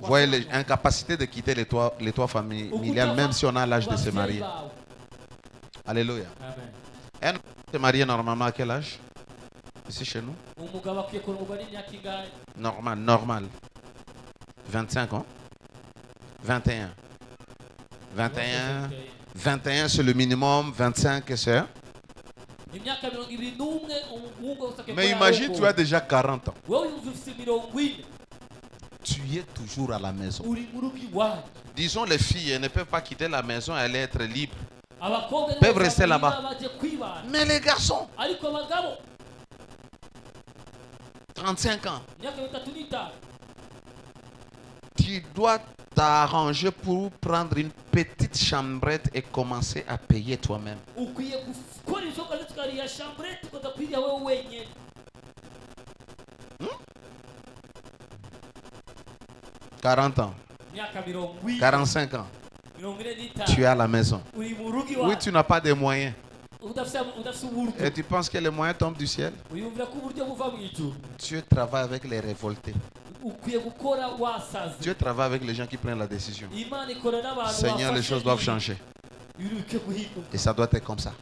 Vous voyez, l'incapacité de quitter les toits familial, même si on a l'âge de se marier. Alléluia. Un homme se marie normalement à quel âge? Ici chez nous? Normal. 25 ans. 21. 21 c'est le minimum, 25 c'est. Mais imagine, tu as déjà 40 ans. Tu es toujours à la maison. Disons, les filles elles ne peuvent pas quitter la maison, elles être libres. Elles peuvent rester là-bas. Mais les garçons, 35 ans, tu dois t'arranger pour prendre une petite chambrette et commencer à payer toi-même. 40 ans, 45 ans, tu es à la maison. Oui, tu n'as pas de moyens. Et tu penses que les moyens tombent du ciel? Dieu travaille avec les révoltés. Dieu travaille avec les gens qui prennent la décision. Seigneur, les choses doivent changer. Et ça doit être comme ça.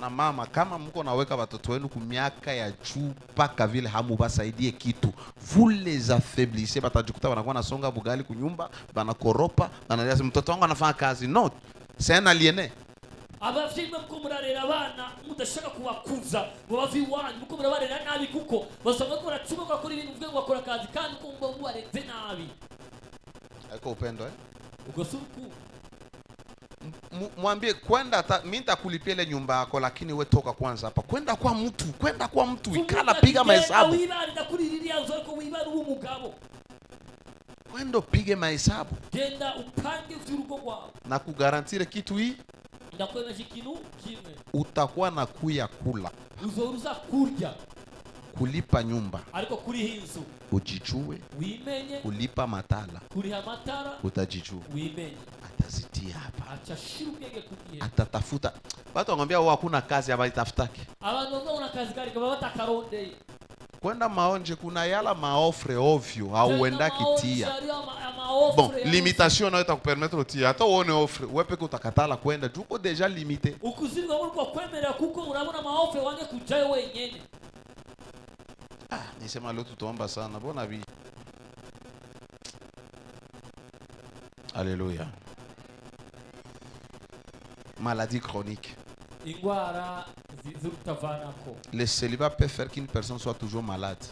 na mama, kama mko naweka watoto wenu kumiaka ya juu paka vile hamubasaidie kitu, vous les affaiblissez. Batajikuta wanakuwa nasonga bugali kunyumba, banakoropa, banaliasi mtoto wangu anafanya kazi. No, c'est un aliéné. abavyeyi mko murarera abana mudashaka kubakuza ngo bavi wanyu mko murabarera nabi kuko basanga ko baracuma bakora ibintu mvuge ngo bakora akazi kandi ko mba mubareze nabi. Haiko upendo Uko suku mwambie kwenda, mimi nitakulipia ile nyumba yako, lakini wewe toka kwanza hapa, kwenda kwa mtu ikala, piga mahesabu. Wibari ndakuririria uzako wibari umugabo. Kwenda pige mahesabu. Genda upange urugo rwawe. Na kugarantire kitu hii, ndakwemeje ikintu kimwe, utakuwa na kuya kula, uzoruza kurya, kulipa nyumba, ariko kuri hinzu ujichue, wimenye, kulipa matala, kuri amatara utajijua, wimenye, atazitia hapa, achashira ubwenge kugihe, atatafuta. Watu wangambia wao hakuna kazi hapa, itafutake abantu babona kazi kari kaba batakarondeye. Kwenda maonje kuna yala maofre ovyo hauenda kitia. Bon, limitation nayo itakupermettre utie. Hata uone offre, wewe peke utakatala kwenda, tuko déjà limité. Ukuzirwa muri kwa kwemera kuko urabona maofre wange kujayo wenyene. Nisema leo tutaomba sana. Bona bi. Alléluia. Maladie chronique. Ingwara zirutavanako. Le célibat peut faire qu'une personne soit toujours malade.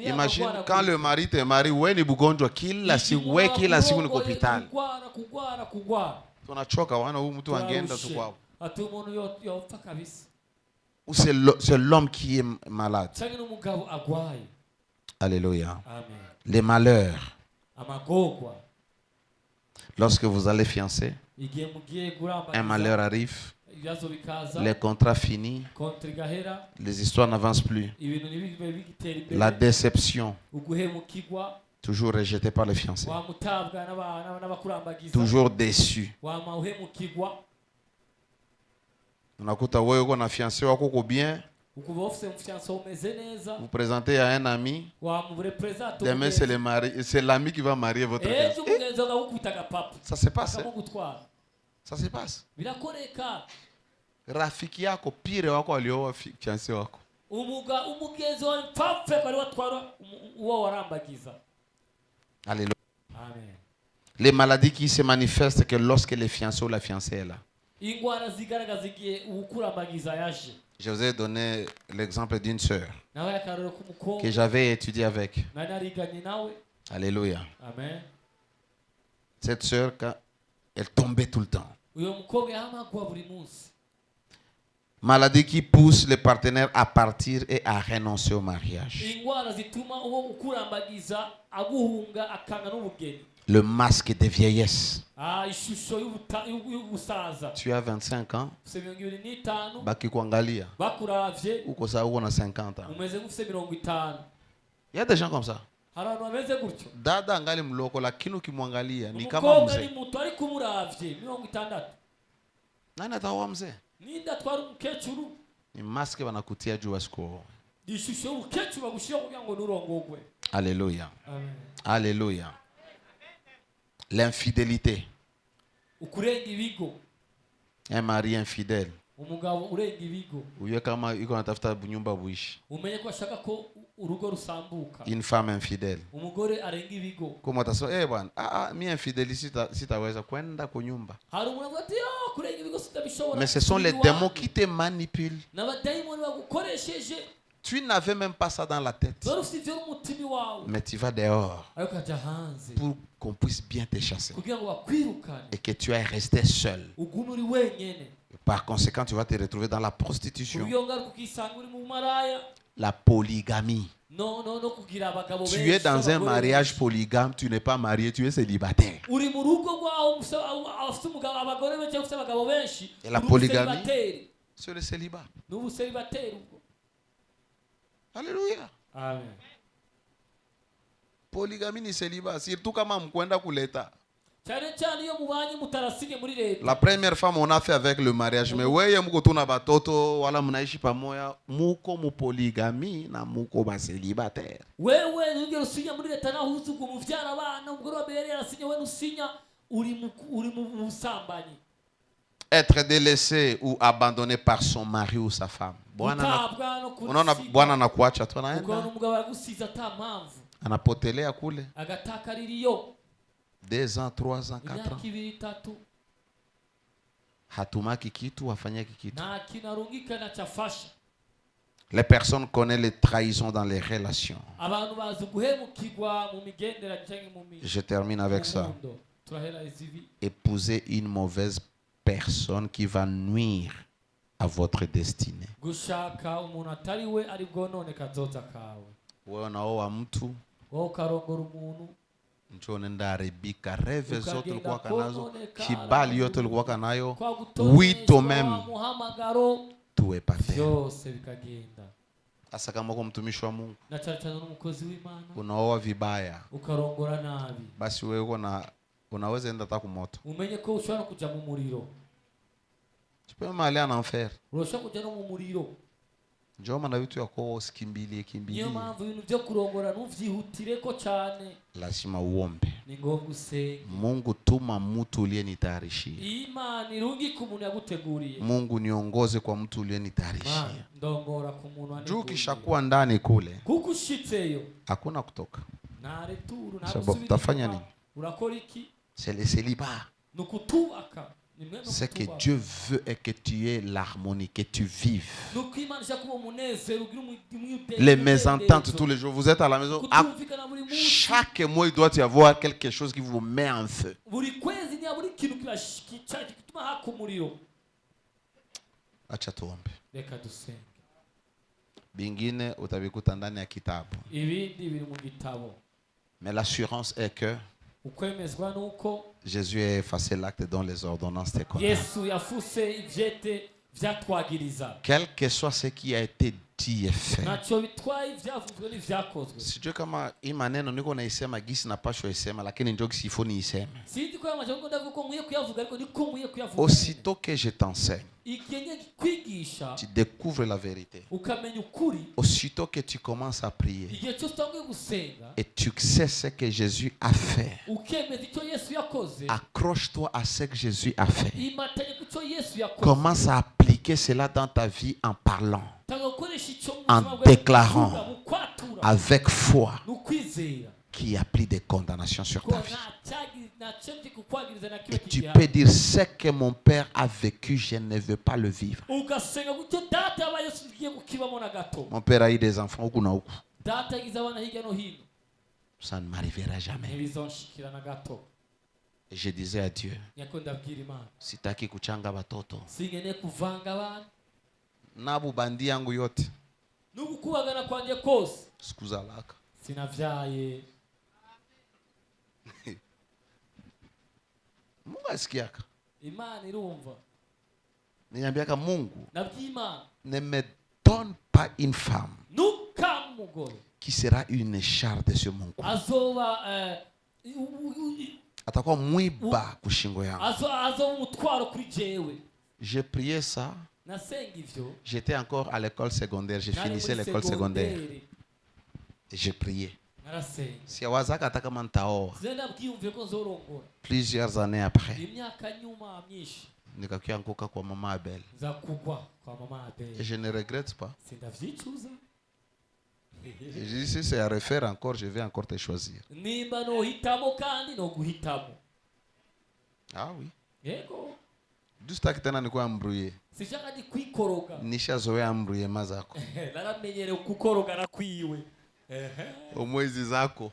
Imagine quand le mari te marie, wewe ni bugonjwa kila siku, wewe kila siku ni hospitali. Tunachoka wana huyu mtu angeenda tu kwao. Ou c'est l'homme qui est malade. Alléluia. Les malheurs. Lorsque vous allez fiancer, un malheur arrive, les contrats finis, les histoires n'avancent plus. La déception, toujours rejeté par les fiancés, toujours déçu. Unakuta wewe uko na fiancé wako uko bien, vous présentez à un ami, demain c'est l'ami qui va marier votre fiancé. Ça se passe. Ça se passe. Rafiki yako pire wako alioa fiancé wako. Alléluia. Amen. Les maladies qui se manifestent que lorsque les fiancés ou la fiancée est là. Je vous ai donné l'exemple d'une sœur que j'avais étudié avec. Alléluia. Amen. Cette sœur, elle tombait tout le temps. Maladie qui pousse les partenaires à partir et à renoncer au mariage. Le masque de vieillesse. Tu as 25 ans. Baki kuangalia. Uko sawa uko na 50 ans. Il y a des gens comme ça. Dada angali mloko lakini ukimwangalia ni kama mzee. Nani ataoa mzee? Ni maske wanakutia juu wasiko. Alléluia. Alléluia. L'infidélité. Un mari infidèle. Uye kama iko natafuta nyumba buishi. Une femme infidèle. Comment atasema bwana, mimi infidèle sitaweza kwenda kwa nyumba. Mais ce sont les démons qui te manipulent. Tu n'avais même pas ça dans la tête. Mais tu vas dehors pour qu'on puisse bien te chasser. Et que tu ailles rester seul. Par conséquent, tu vas te retrouver dans la prostitution. La polygamie. Tu es dans un mariage polygame, tu n'es pas marié, tu es célibataire. Et la polygamie, c'est le célibat. Alléluia. Amen. Polygamie ni célibat, surtout kama mkwenda kuleta. La première femme on a fait avec le mariage, mais weye mko tuna batoto wala mnaishi pamoja, muko mu polygamie na muko ba célibataire. Wewe ningero usinya muri leta naho uzugo muvyara abana umugore wa Berera asinya we nusinya uri mu busambanyi. être délaissé ou abandonné par son mari ou sa femme. gutabwa no Unaona bwana anakuacha tu ukabona anaenda umugabo aragusiza ata mpamvu anapotelea kule agatakarira iyo 2 ans, 3 ans, 4 imyaka ans. 2-3 Hatumaki kitu, hafanyaki kitu. nta kintu arungika na cyafasha. Les personnes connaissent les trahisons dans les relations. abantu bazi guhemukirwa mu migenderanire cyangwa mu Je termine avec ça. mundo. Turahera izibi Épouser une mauvaise personne qui va nuire à votre destinée. gushaka umuntu atari we ari bwonone kazoza kawe. Wewe unaoa mtu wowe ukarongora umuntu njoo nenda haribika, reve zote ulikuwa nazo, kononekara, kibali yote ulikuwa nayo, kwa oui gutoneshwa toi-même, muhamagaro tout est parfait. byose bikagenda. Hasa kama uko mtumishi wa Mungu na cyane cyane n'umukozi w'Imana unaoa vibaya, ukarongora nabi, basi wewe unaweza enda hata kumoto. umenye ko ushobora kuja mu muriro, Tu peux même aller en enfer. urashobora kuja no mu muriro. Njoo maana vitu yako usikimbilie niyo mpamvu ibintu byo kurongora ntuvyihutire ko cyane, lazima uombe. ni ngombwa usenge. Mungu, tuma mtu uliyenitayarishia. Imana irungika umuntu yaguteguriye. Mungu, niongoze kwa mtu Mana, uliyenitayarishia. ndongora ku muntu Juu aneguriye. kishakuwa ndani kule, kuko ushitseyo hakuna kutoka. nta returu nta Sababu gusubira utafanya inyuma. nini? Urakora iki? C'est le célibat. ni ukutubaka. ni mwe no Ce que kutubaka. Dieu veut est que tu aies l'harmonie, que tu vives. ni uko Imana ishaka kuba umunezero ugira Les mésententes tous les jours. Vous êtes à la maison. kutumvikana buri munsi. Chaque mois, il doit y avoir quelque chose qui vous met en feu. buri kwezi ni buri kintu kituma haka umuriro. Acha tuombe. Reka dusenge. Bingine utabikuta ndani ya kitabu. ibindi biri mu gitabo. Mais l'assurance est que ukwemezwa nuko Jésus a effacé l'acte dont les ordonnances te condamnent. Yesu yafuse ivyete vyatwagiriza. Quel que soit ce qui a été dit et fait. ntacyo bitwaye ivyavuzwe n'ivyakozwe. Sijui kama hii maneno niko naisema gisi napashwa isema, lakini njoo gisi ifo niiseme. sinzi ko yamaje ngo ndavuga ko nkwiye kuyavuga ariko niko nkwiye kuyavuga. Aussitôt que je t'enseigne, igihe kwigisha tu découvres la vérité. ukamenya ukuri. Aussitôt que tu commences à prier igihe cyose utangiye gusenga et tu sais ce que Jésus a fait, ukemeza icyo Yesu yakoze, accroche-toi à ce que Jésus a fait. imatanye ku cyo Yesu yakoze. Commence à appliquer cela dans ta vie en parlant, tanga gukoresha icyo mu en buzima bwawe, déclarant mu kwatura avec foi n'ukwizera qu'il n'y a plus de condamnation sur ko ta vie. nta cyo kukwagiriza na Et kimwe tu kigihari. peux dire ce que mon père a vécu, je ne veux pas le vivre. ugasenga gutyo data yabaye Yesu ugiye kukibamo na gato. Mon père a eu des enfants, huku na huku. data yagize abana hirya no hino, Ça ne m'arrivera jamais. ntibizonshikira na gato. Et je disais à Dieu, nyako ndabwira Imana sitaki kuchanga batoto. sinkeneye kuvanga abana Nabu bandi yangu yote. n'ugukubagana kwanjye kose Sikuzalaka. sinavyaye. Mungu asikiaka. Imana irumva. Niambiaka Mungu, nabwiye Imana ne me donne pas une femme ntukamugore qui sera une charde sur mon cou. azoba Atakuwa mwiba kushingo yangu. azoba umutwaro kuri jewe. J'ai prié ça. nasenga ivyo J'étais encore à l'école secondaire. J'ai nari finissé muri l'école secondaire. segonderi. Et j'ai prié. narasenga Siawazaka hata kama nitaoa. zenda bwiyumviye ko nzorongora. Plusieurs années après, imyaka nyuma myinshi nikakia nkuka kwa mama Abel. nza kugwa kwa mama Et Abeli. je ne regrette pas. sindavyicuza. Et je dis, si c'est à refaire encore, je vais encore te choisir. nimba nohitamo kandi no guhitamo. Ah oui. yego Dustaki tena nikuwa mbruye. sishaka ni kwikoroga. Nishazoea mbruye mazako. naramenyereye kukoroga na kwiwe. Omwezi zako.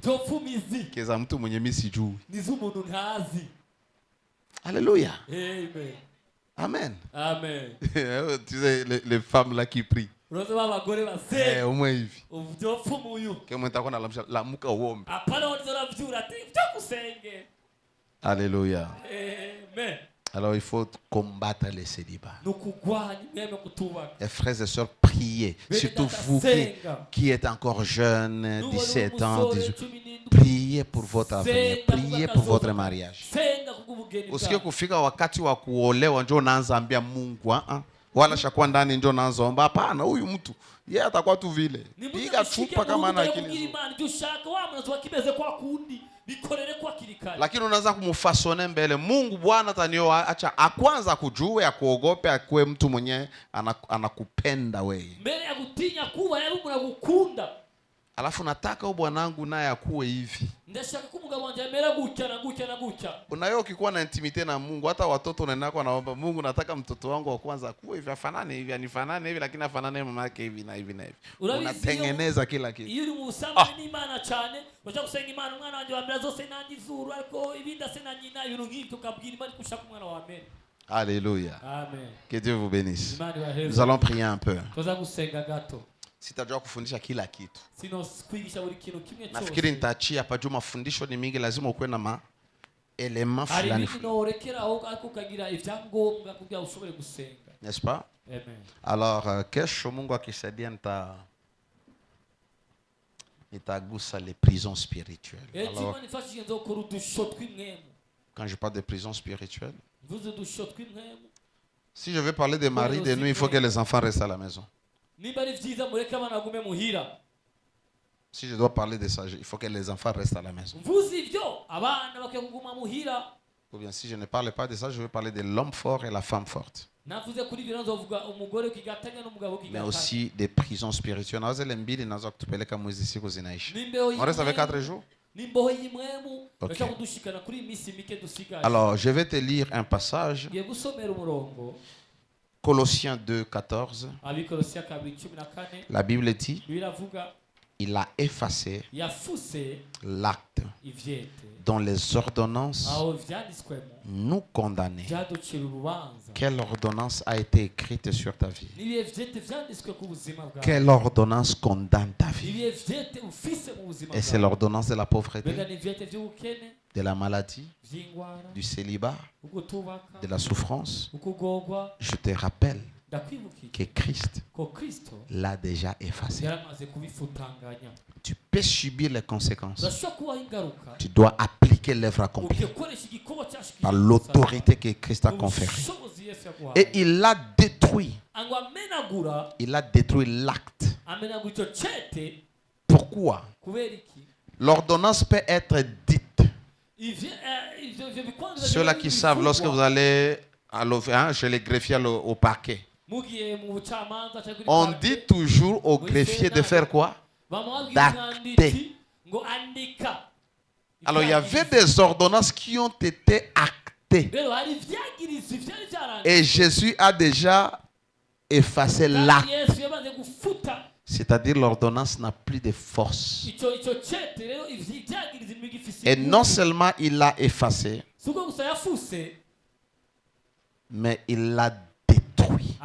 Topfumizi Keza mtu mwenye mimi sijui. niz'umuntu ntazi. Alléluia. Amen. Amen. Amen. Tu sais, les femmes là qui prient. Unazo abagore basenga Omwe hivi. uvyopfumuyu. Kama nitakuwa nalamsha lamuka uombe. Apana unavyura ati vyo kusenge. Alléluia. Amen. Alors il faut combattre les célibats. Nukugwanya mweme kutubaka. Et frères et sœurs, priez. Surtout vous qui êtes encore jeunes, 17 ans, 18. Priez pour votre avenir. Priez pour votre mariage. Usikie kufika wakati wa kuolewa njoo naanza ambia Mungu, wala shakuwa ndani njoo naanza omba. Hapana, huyu mtu yeye atakuwa tu vile. Piga chupa kama ana akili. Imana dushaka wa mnazo kimeze kwa kundi. bikorere kwa kirikari. Lakini unaanza kumfasone mbele. Mungu Bwana atanioa, acha akwanza kujue, akuogope, akuwe mtu mwenye anakupenda wewe. Mbele ya kutinya kuba yari umuntu agukunda. Alafu nataka bwanangu naye akuwe hivi. Ndashaka ko umugabo wanje amera gutya na gutya na gutya. Unayo ukikuwa na intimite na Mungu, hata watoto unaendako naomba Mungu, nataka mtoto wangu wa kwanza akuwe hivi, afanane hivi, anifanane hivi, lakini afanane mama yake hivi na hivi na hivi. Unatengeneza kila kitu. Iyo uri musama n'Imana cyane, ushaka gusenga Imana umwana wanje wambira zose nanjye izuru, ariko ibinda se na nyina ibintu nk'ibyo ukabwira Imana kushaka umwana wa amen. Alléluia. Amen. Que Dieu vous bénisse. Nous allons prier un peu. Tuza gusenga gato. Sitajua kufundisha kila kitu. Sino kwigisha buri kintu kimwe cyose. Nafikiri nitaachia hapa juu, mafundisho ni mingi, lazima ukuwe na element fulani. Ari bino rekera aho akukagira ivyangombwa kugira ushobore gusenga. N'est-ce pas? Amen. Alors kesho Mungu akisaidia nitagusa les prisons spirituelles. Alors, quand je parle de prisons spirituelles, si je veux parler des maris de nuit, il faut que les enfants restent à la maison. Si je dois parler de ça, il faut que les enfants restent à la maison. Ou bien si je ne parle pas de ça, je veux parler de l'homme fort et la femme forte. Mais aussi des prisons spirituelles. On reste avec 4 jours. Okay. Alors, je vais te lire un passage. Colossiens 2, 14. La Bible dit: il a effacé l'acte dont les ordonnances nous condamnaient. Quelle ordonnance a été écrite sur ta vie? Quelle ordonnance condamne ta vie? Et c'est l'ordonnance de la pauvreté, de la maladie, du célibat, de la souffrance. Je te rappelle que Christ l'a déjà effacé. Tu peux subir les conséquences. Tu dois appliquer l'œuvre accomplie par l'autorité que Christ a conférée. Et il l'a détruit. Il a détruit l'acte. Pourquoi? L'ordonnance peut être dite. Ceux-là qui savent, lorsque vous allez chez les greffiers au parquet, on dit toujours au greffier de faire quoi? D'acter. Alors il y avait des ordonnances qui ont été actées. Et Jésus a déjà effacé l'acte. C'est-à-dire l'ordonnance n'a plus de force. Et non seulement il l'a effacé, mais il l'a détruit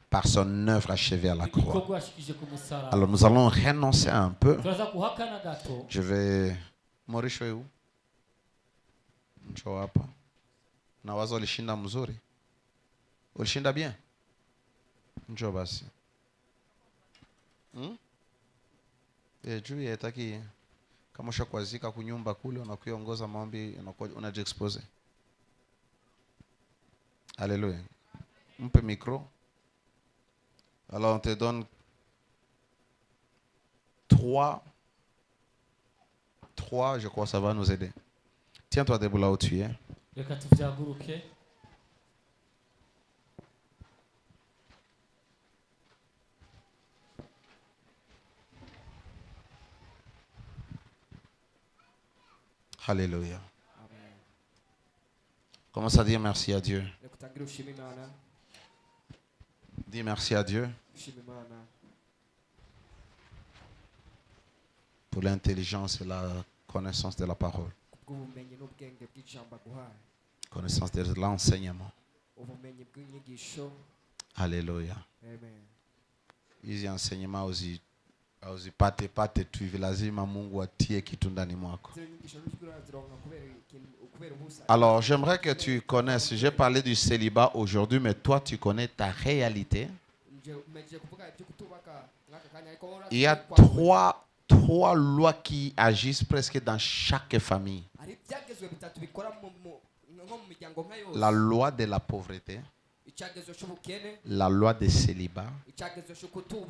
par son œuvre achevée à la croix. Alors nous allons renoncer un peu. Je vais... Morisho yu? Njoo hapa. Na wazo ulishinda mzuri. Ulishinda bien? Njoo basi. Juu yataki kama ushakwazika kunyumba kule unakuongoza maombi unajiexpose. Alléluia. Mpe micro. Alors on te donne 3, je crois que ça va nous aider. Tiens-toi debout là où tu es. Alléluia. Commence à dire merci à Dieu. Dis merci à Dieu pour l'intelligence et la connaissance de la parole. Connaissance de l'enseignement. Alléluia. Hizi enseignement uzipate tu hivi, lazima Mungu atie kitu ndani mwako. Alors j'aimerais que tu connaisses, j'ai parlé du célibat aujourd'hui, mais toi tu connais ta réalité. Il y a trois lois qui agissent presque dans chaque famille. La loi de la pauvreté, la loi du célibat,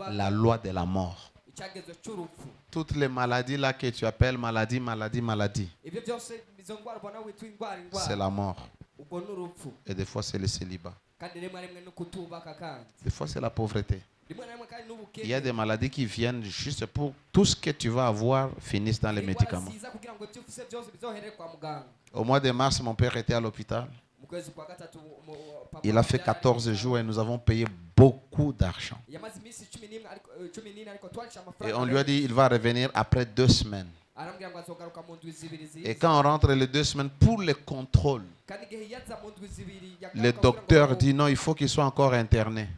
la loi de la mort. icyagezo cy'urupfu. Toutes les maladies là que tu appelles maladie, Ibyo byose izo ndwara ubona witwa indwara c'est la mort. ubwo n'urupfu. Et des fois c'est le célibat. Kandi rimwe rimwe no kutubaka kandi. Des fois c'est la pauvreté. Rimwe rimwe kandi n'ubukene. Il y a des maladies qui viennent juste pour tout ce que tu vas avoir finisse dans les médicaments. Kugira ngo ibyo ufise byose bizohere kwa muganga. Au mois de mars, mon père était à l'hôpital. Il a fait 14 jours et nous avons payé beaucoup d'argent. Et on lui a dit il va revenir après 2 semaines. Et quand on rentre les 2 semaines pour le contrôle, le docteur dit non, il faut qu'il soit encore interné.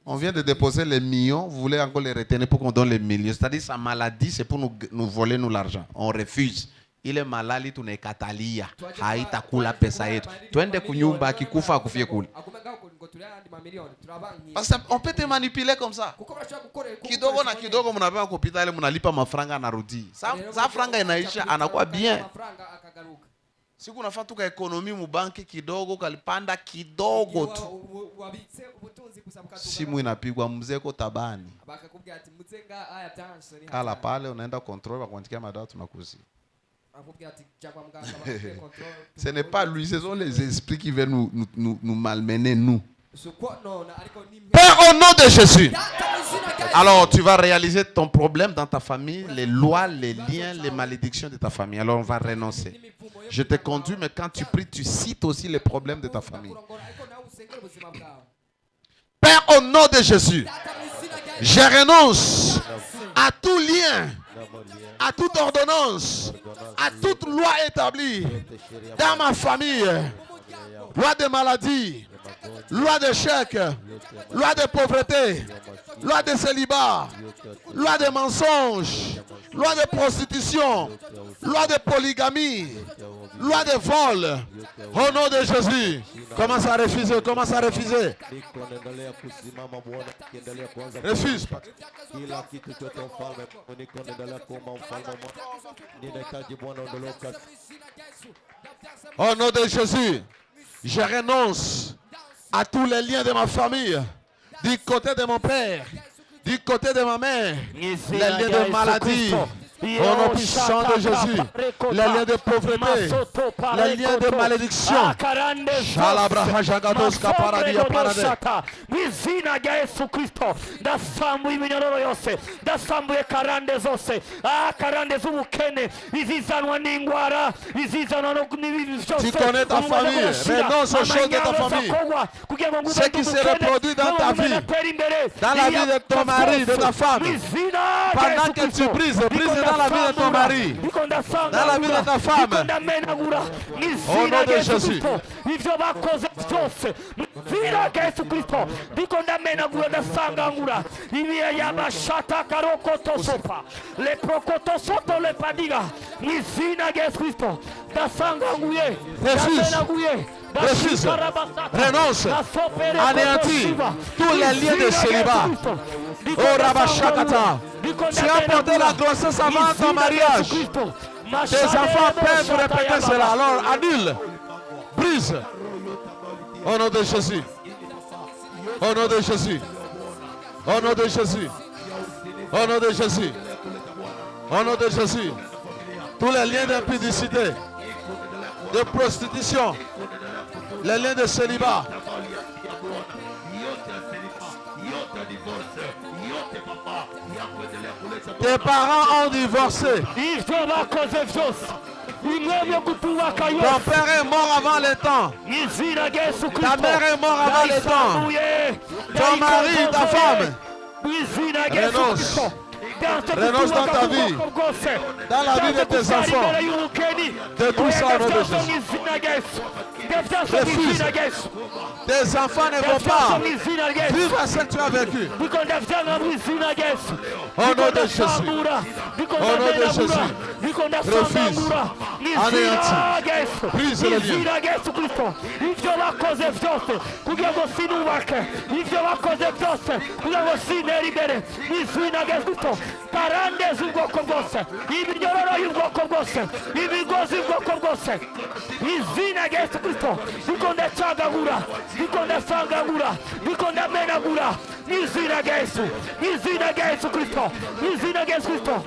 On vient de déposer les millions, vous voulez encore les retenir pour qu'on donne les millions. C'est-à-dire sa maladie, c'est pour nous voler nous l'argent. On refuse. Ile malali tunekatalia haitakula pesa yetu, twende kunyumba, akikufa akufie kule. Parce qu'on peut te manipuler comme ça. Kidogo na kidogo mnapewa kupita ile mnalipa mafranga anarudi. Sa franga inaisha anakuwa bien. Siku unafaa tuka ekonomi mu banki kidogo kalipanda kidogo tu. Simu inapigwa mzee ko tabani. Kala pale unaenda control wakuandikia madawa tunakuzi. Ce n'est pas lui, ce sont les esprits qui veulent nous malmener, nous. Père, au nom de Jésus. Alors, tu vas réaliser ton problème dans ta famille, les lois, les liens, les malédictions de ta famille. Alors, on va renoncer. Je te conduis, mais quand tu pries, tu cites aussi les problèmes de ta famille. Père, au nom de Jésus, je renonce à tout lien, à toute ordonnance, à toute loi établie dans ma famille, loi de maladie, loi d'échec, loi de pauvreté, loi de célibat, loi de mensonge, loi de prostitution, loi de polygamie, loi de vol. Au nom de Jésus, commence à refuser, commence à refuser. Refuse. Au nom de Jésus, je renonce à tous les liens de ma famille, du côté de mon père, du côté de ma mère, les liens de maladie. Au nom puissant de Jésus, les liens de pauvreté, les liens de malédiction. Shalabraha jagados kaparadia parade. Mwizina rya Yesu Kristo ndasambuye iminyororo yose, ndasambuye karande zose, karande z'ubukene, izizanwa n'ingwara, izizanwa n'ibibi byose. Tu connais ta famille, renonce aux choses de ta famille. Ce qui se reproduit dans ta vie, dans la vie de ton mari, de ta femme, pendant que tu brises dans la vie de ton mari, dans la vie de ta femme, au nom de Jésus. Refuse, renonce, anéantis tous les liens de célibat. Oh Rabashakata, tu as porté la grossesse avant ton mariage. Tes enfants peuvent répéter cela, alors annule, brise. Au nom de Jésus. Au nom de Jésus. Au nom de Jésus. Au nom de Jésus. Au nom de Jésus. Tous les liens d'impudicité, de prostitution, les liens de célibat. Tes parents ont divorcé. Ton père est mort avant le temps. Ta mère est morte avant le temps. Ton mari, ta femme. Renonce. Renonce dans ta vie, dans la vie de tes enfants. Détruis ça au nom de Jésus. Refuse. Tes enfants ne vont pas vivre ce que tu as vécu. Au nom de Jésus. Au nom de Jésus. Refuse. n'izina rya Yesu, Brise le lien. n'izina rya Yesu Kristo, ibyo bakoze byose kugira ngo sinubake, ibyo bakoze byose kugira ngo sintere imbere, n'izina rya Yesu Kristo, karande z'ubwoko bwose, iminyororo y'ubwoko bwose, imigozi y'ubwoko bwose, n'izina rya Yesu Kristo, niko ndacagagura, niko ndasangagura, niko ndamenagura, n'izina rya Yesu, n'izina rya Yesu Kristo, n'izina rya Yesu Kristo.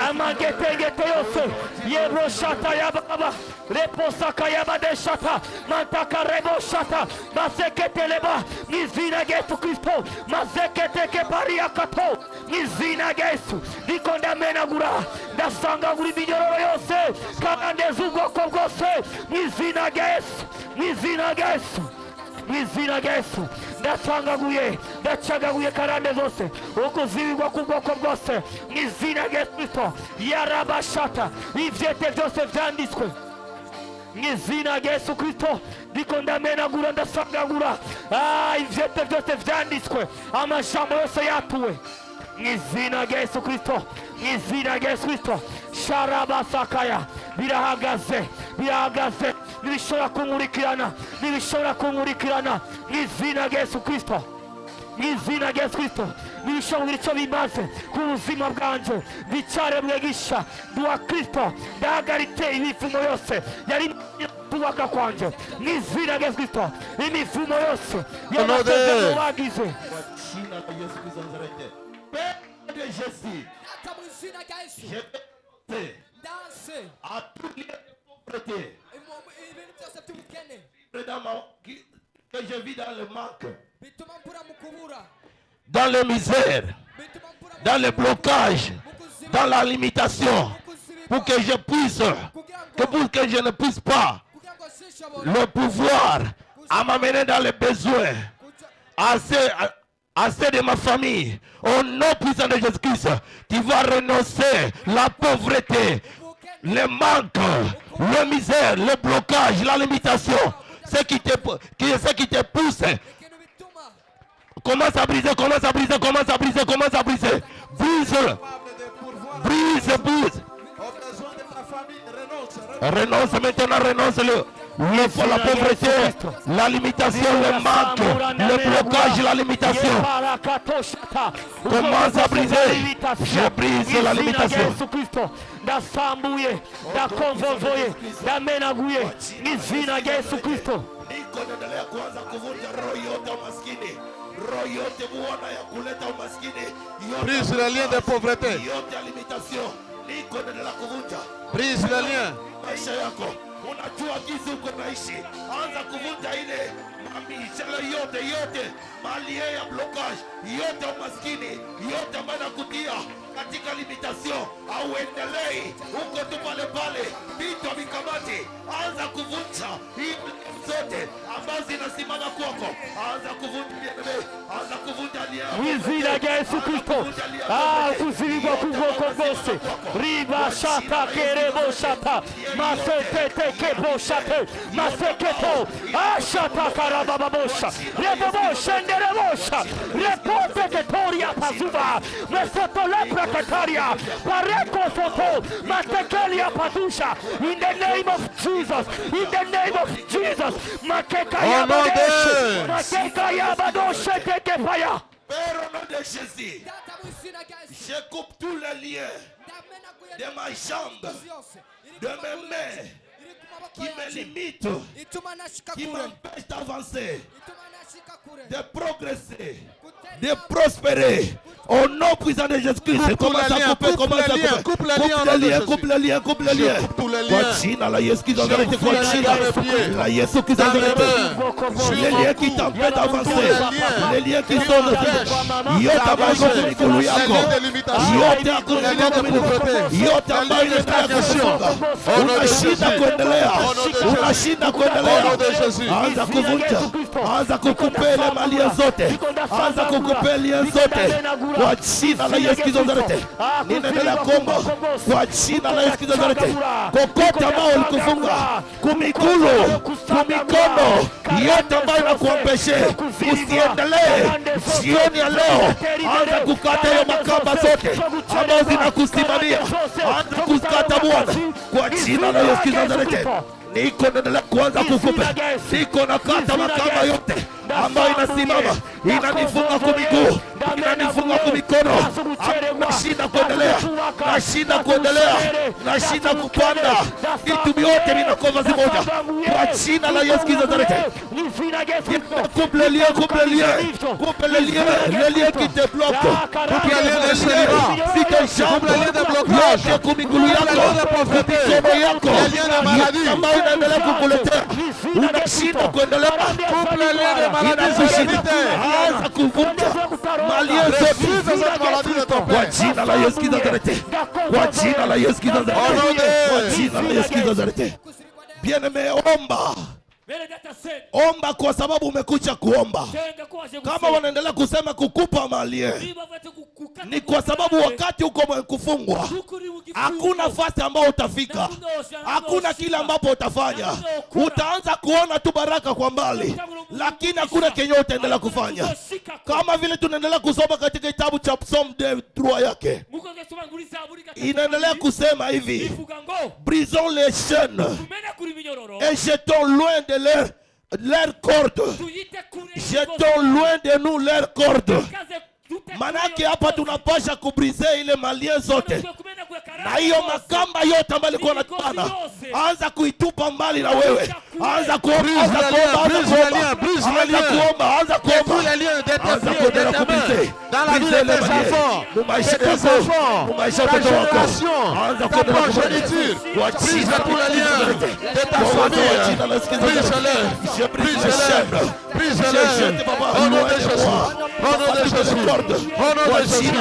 Amagetengete yose yebroshata yababa reposaka yabadeshata mantaka reboshata maseketeleba n'izina rya Yesu Kristo mazeketeke pariakato n'izina rya Yesu niko ndamenagura ndasangagura iminyororo yose karande z'ubwoko bwose n'izina rya Yesu, n'izina rya Yesu, n'izina rya Yesu ndacagaguye karande zose ukuzibirwa ku bwoko bwose n'izina rya Yesu Kristo yarabashata ivyete byose vyanditswe n'izina rya Yesu Kristo ndiko ndamenagura ndasangagura ivyete byose vyanditswe amajambo yose yatuwe n'izina rya Yesu Kristo, n'izina rya Yesu Kristo sharabasakaya birahagaze nibishobora kunkurikirana n'izina rya Yesu Kristo, n'izina rya Yesu Kristo nibishobora icyo bimaze ku buzima bwanje bicare mwegisha duwa Kristo ndahagarite imivumo yose yari kubaka kwanje n'izina rya Yesu Kristo, imivumo yose y'amasezerano bagize de Jésus, je vais à tous les pauvretés que je vis dans le manque, dans les misères, dans le blocage, dans la limitation, pour que je puisse, pour que je ne puisse pas le pouvoir à m'amener dans les besoins, assez de ma famille, au nom puissant de Jésus-Christ, tu vas renoncer la pauvreté, le manque, la misère, le blocage, la limitation, ce qui te pousse. Commence à briser. Brise. Renonce maintenant. La pauvreté, la limitation, le manque, le blocage, la limitation. Commence à briser. Je brise la limitation. Ndasambuye, ndakonvovoye, ndamenaguye n'izina rya Yesu Kristo. Ninaendelea kuanza kuvunja roho yote ya umaskini, roho yote Bwana ya kuleta umaskini, Brise le lien de pauvreté. yote ya limitation. Ninaendelea kuvunja. Brise le lien. Maisha yako unajua jinsi uko naishi, anza kuvunja ile mishale yote mali ya blocage yote ya umaskini yote ambayo nakutia katika limitation. Auendelei uko tu pale vitu vikamati, anza kuvunja hii zote ambazo zinasimama kwako, anza kuvunja Mwizina rya Yesu Kristo, kuzibirwa ku bwoko bwose, riba shata kerebo shata masetete kebo shate maseketo ashata karababosha rebobosha nderebosha repote ketoria pazuba mesoto lepra kataria pareko soto matekelia padusha. In the name of Jesus, makeka yabadoshe tekefaya. Père, au nom de Jésus, je coupe tous les liens de ma jambe, de mes mains, qui me limitent, qui m'empêchent d'avancer, de progresser, de prospérer. Au nom puissant de Jésus-Christ, commence à couper, coupe le lien. Kwa jina la Yesu Kristo Nazareti, kwa jina la Yesu Kristo Nazareti, les liens qui t'empêchent d'avancer, les liens qui sont yote ambayo iko mikono yako, yote ambayo inataka kufunga, unashinda kuendelea, anza kukupela mali zote, anza kukupela zote kwa jina la Yesu Kristo Nazareti. Ninaendelea kuomba kwa jina la Yesu Kristo Nazareti, kokote ambao ulikufunga kumikulu, kumikono, yote ambayo inakuambeshe usiendelee, jioni ya leo anza kukata hiyo makamba zote ambazo zinakusimamia, anza kukata Bwana, kwa jina la Yesu Nazareti. Niko naendelea kuanza kukupa, niko nakata makamba yote ambayo inasimama, inanifunga kwa miguu, inanifunga kwa mikono, nashinda kuendelea, nashinda kuendelea, nashinda kupanda, vitu vyote vinakuwa vazi moja kwa jina la Yesu Nazareti. Coupe le lien qui te bloque, coupe le lien de célibat, si tes jambes, yote kwa miguu yako, mikono yako, ambayo inaendelea kukuletea, unashinda kuendelea, anza kuvunja malien zote kwa jina la Yesu Nazareti, kwa jina la Yesu Nazareti, kwa jina la Yesu Nazareti. Bien-aimé, omba kwa sababu umekuja kuomba. Kama wanaendelea kusema kukupa malien, ni kwa sababu wakati uko kufungwa, hakuna nafasi ambao utafika, hakuna kile ambapo utafanya. Utaanza kuona tu baraka kwa mbali, lakini hakuna kenye utaendelea kufanya. Kama vile tunaendelea kusoma katika kitabu cha Psalm 3 yake, inaendelea kusema hivi: brisons les chaînes et jetons loin de leur corde. Jetons loin de nous leur corde. Manake hapa tunapasha kubrise ile malien zote, na hiyo makamba yote ambayo ilikuwa inatupana, anza kuitupa mbali na wewe. Anza kuomba, anza kuomba, anza kuomba, anza kuomba les liens de tes mains, dans la vie de tes enfants, de tes enfants, ta génération, ta progéniture. Brise tous les liens de ta famille. Brise-les, brise-les, brise-les. Au nom de Jésus, au nom de Jésus, au nom de Jésus.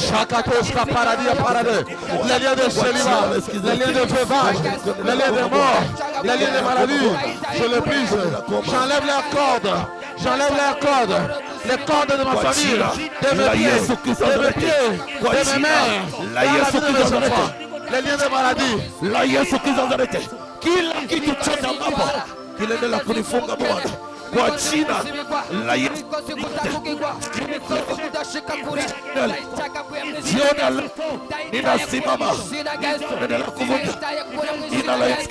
Chakakoska paradis paradis. Les liens de célibat, les liens de veuvage, les liens de mort, les liens de maladie. Je les brise, j'enlève leurs cordes, j'enlève leurs cordes, les cordes de ma famille, de mes pieds, de mes pieds, de mes mains, dans la vie de mes enfants, les liens de maladie. La Yesu Nazareti, kila kitu chote ambapo kinaendelea kunifunga Bwana, kwa jina la Yesu jiona ninasimama, ninaendelea kuvunja jina la Yesu,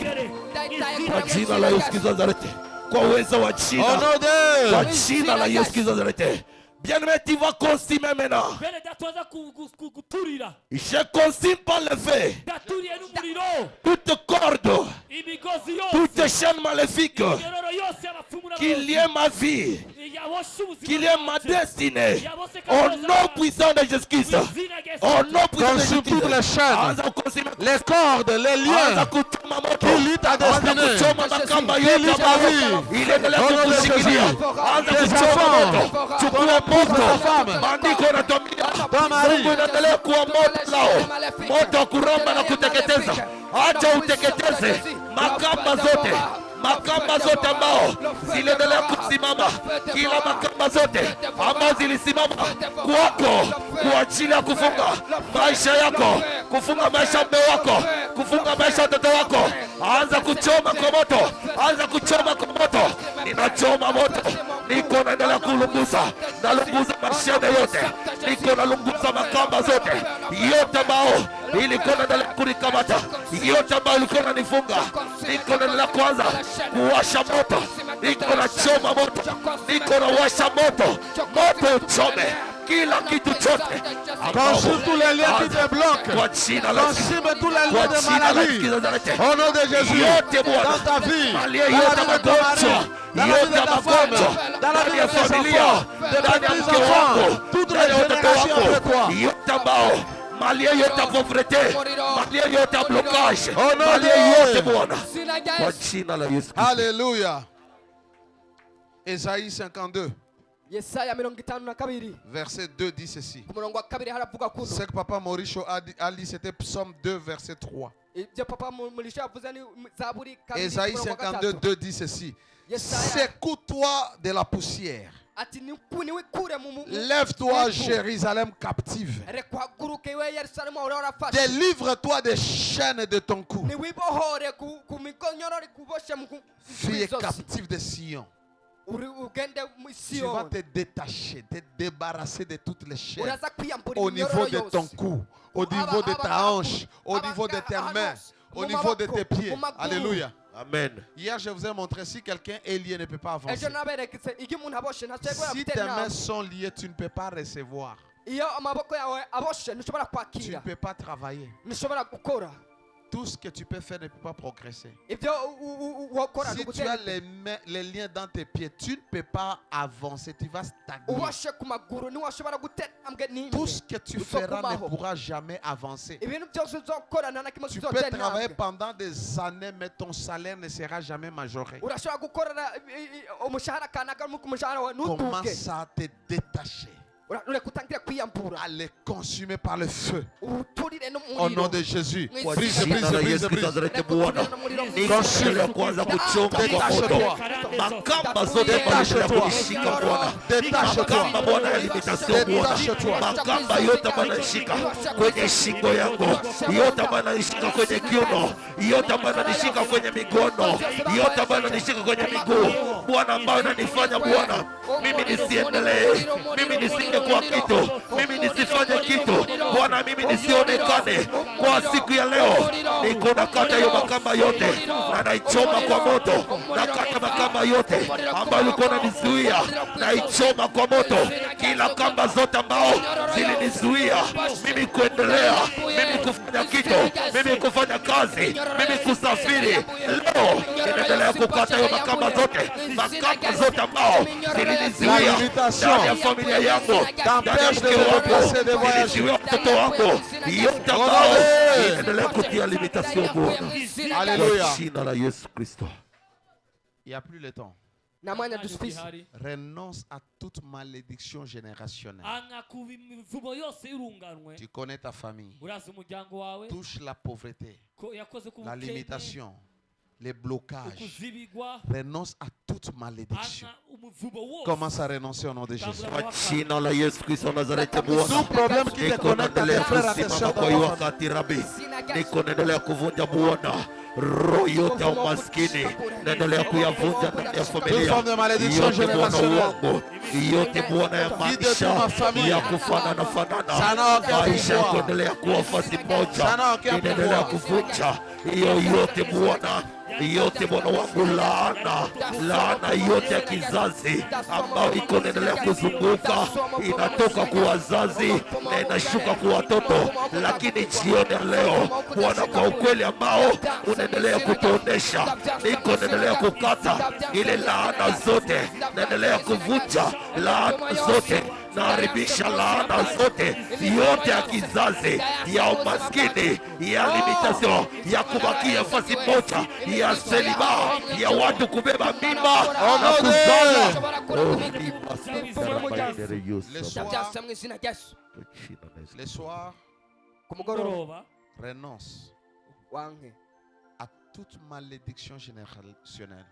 kwa jina la Yesu Nazareti, kwa uwezo wa jina, kwa jina la Yesu Nazareti. Bien-aimé, tu vas consumer maintenant. Je consume par le feu toute corde, toute chaîne maléfique qui lie ma vie, qui lie ma destinée. Au nom puissant de Jésus-Christ. Au nom puissant de Jésus-Christ. Toutes les chaînes, les cordes, les liens qui lient ta destinée, qui lient ta vie. Au nom de Jésus. Tes enfants, tu pourras ta femme, ton mari, unaendelea kuwa moto lao, moto kuramba na kuteketeza. Acha uteketeze makamba zote, makamba zote ambao ziliendelea kusimama, kila makamba zote ambao zilisimama kwako kwa ajili ya kufunga maisha yako, kufunga maisha ya mume wako, kufunga maisha ya mtoto wako, anza kuchoma kwa moto, anza kuchoma kwa moto. Ninachoma moto, niko naendelea kulunguza, nalunguza mashine yote, niko nalunguza makamba zote yote ambao ilikuwa naendelea kunikamata, yote ambao ilikuwa inanifunga, niko naendelea kwanza kuwasha moto, niko na choma moto, niko na washa moto, moto uchome kila kitu chote. Consume tous les liens qui te bloquent. Consume tous les liens de maladie. Au nom de Jésus, dans ta vie, dans la vie de ton mari, dans la vie de ta femme, dans la vie de tes enfants, de tes petits-enfants, toutes les générations après toi. Malien yote pauvreté, malien yote blocage, malien yote Bwana, kwa jina la Yesu. Alléluia. Ésaïe 52. Verset 2 dit ceci. Ce que Papa Mauricio a dit, c'était Psaume 2, verset 3. Ésaïe 52, 2 dit ceci. Secoue-toi de la poussière. Lève-toi, Jérusalem captive. Délivre-toi des chaînes de ton cou. Fille captive de Sion. Tu vas te détacher, te débarrasser de toutes les chaînes. Au niveau de ton cou, au niveau de ta hanche, au niveau de tes mains, au niveau de tes pieds. Alléluia. Amen. Hier, je vous ai montré si quelqu'un est lié, ne peut pas avancer. Si tes mains sont liées, tu ne peux pas recevoir. Tu ne peux pas travailler. Tout ce que tu peux faire ne peut pas progresser. Si tu as les liens dans tes pieds, tu ne peux pas avancer, tu vas stagner. Tout ce que tu feras ne pourra jamais avancer. Tu peux travailler pendant des années, mais ton salaire ne sera jamais majoré. Commence à te détacher, à les consumer par le feu. Au nom de Jésus. Brise, brise, brise, brise. Consume kwanza kuchonga kwa moto. Makamba zote Détache-toi. kunishika Bwana. Makamba Bwana ya limitation Bwana. Makamba yote ambayo yanashika kwenye shingo yangu, yote ambayo yanashika kwenye kiuno, yote ambayo yanashika kwenye migono, yote ambayo yanashika kwenye miguu Bwana, ambayo inanifanya Bwana mimi nisiendelee, mimi nisingekuwa kitu, mimi nisifanye kitu Bwana, mimi nisionekane. Kwa siku ya leo niko nakata hiyo makamba yote na naichoma kwa moto. Nakata makamba yote ambayo ilikuwa inanizuia, naichoma kwa moto. Kila kamba zote ambao zilinizuia mimi kuendelea, mimi kufanya kitu, mimi kufanya kazi, mimi kusafiri, leo ninaendelea kukata hiyo makamba zote. Makamba zote ambao zilinizuia ndani ya familia yangu, ndani ya mke wangu, zilizuia mtoto wangu, yote ambao ninaendelea kutia limitation Bwana. Alléluia. Kwa jina la Yesu Kristo. Il n'y a plus le temps. Renonce à toute malédiction générationnelle. Tu connais ta famille. Touche la pauvreté, la limitation, les blocages. Renonce à toute malédiction. Commence à renoncer au nom de Jésus. Kwa jina la Yesu Kristo wa Nazareti Bwana. Tout problème qui te connecte à tes frères, à tes soeurs, kwa hiyo wakati Rabi, niko naendelea kuvunja Bwana roho yote ya umaskini, naendelea kuyavunja ndani ya familia yote Bwana wangu, yote Bwana ya maisha ya kufanana fanana, maisha ya kuendelea kuwa fasi moja, inaendelea kuvunja hiyo yote Bwana, yote Bwana wangu, laana yote ya kizazi ambayo iko inaendelea kuzunguka, inatoka kwa wazazi na inashuka kwa watoto, lakini jioni ya leo Bwana, kwa ukweli ambao unaendelea kutuonesha, niko naendelea kukata ile laana zote, naendelea kuvunja laana zote, naharibisha laana zote yote ya kizazi, ya umaskini, ya limitation, ya kubakia fasi moja, ya seliba, ya watu kubeba mimba na kuzaa. Le soir, renonce à toute malédiction générationnelle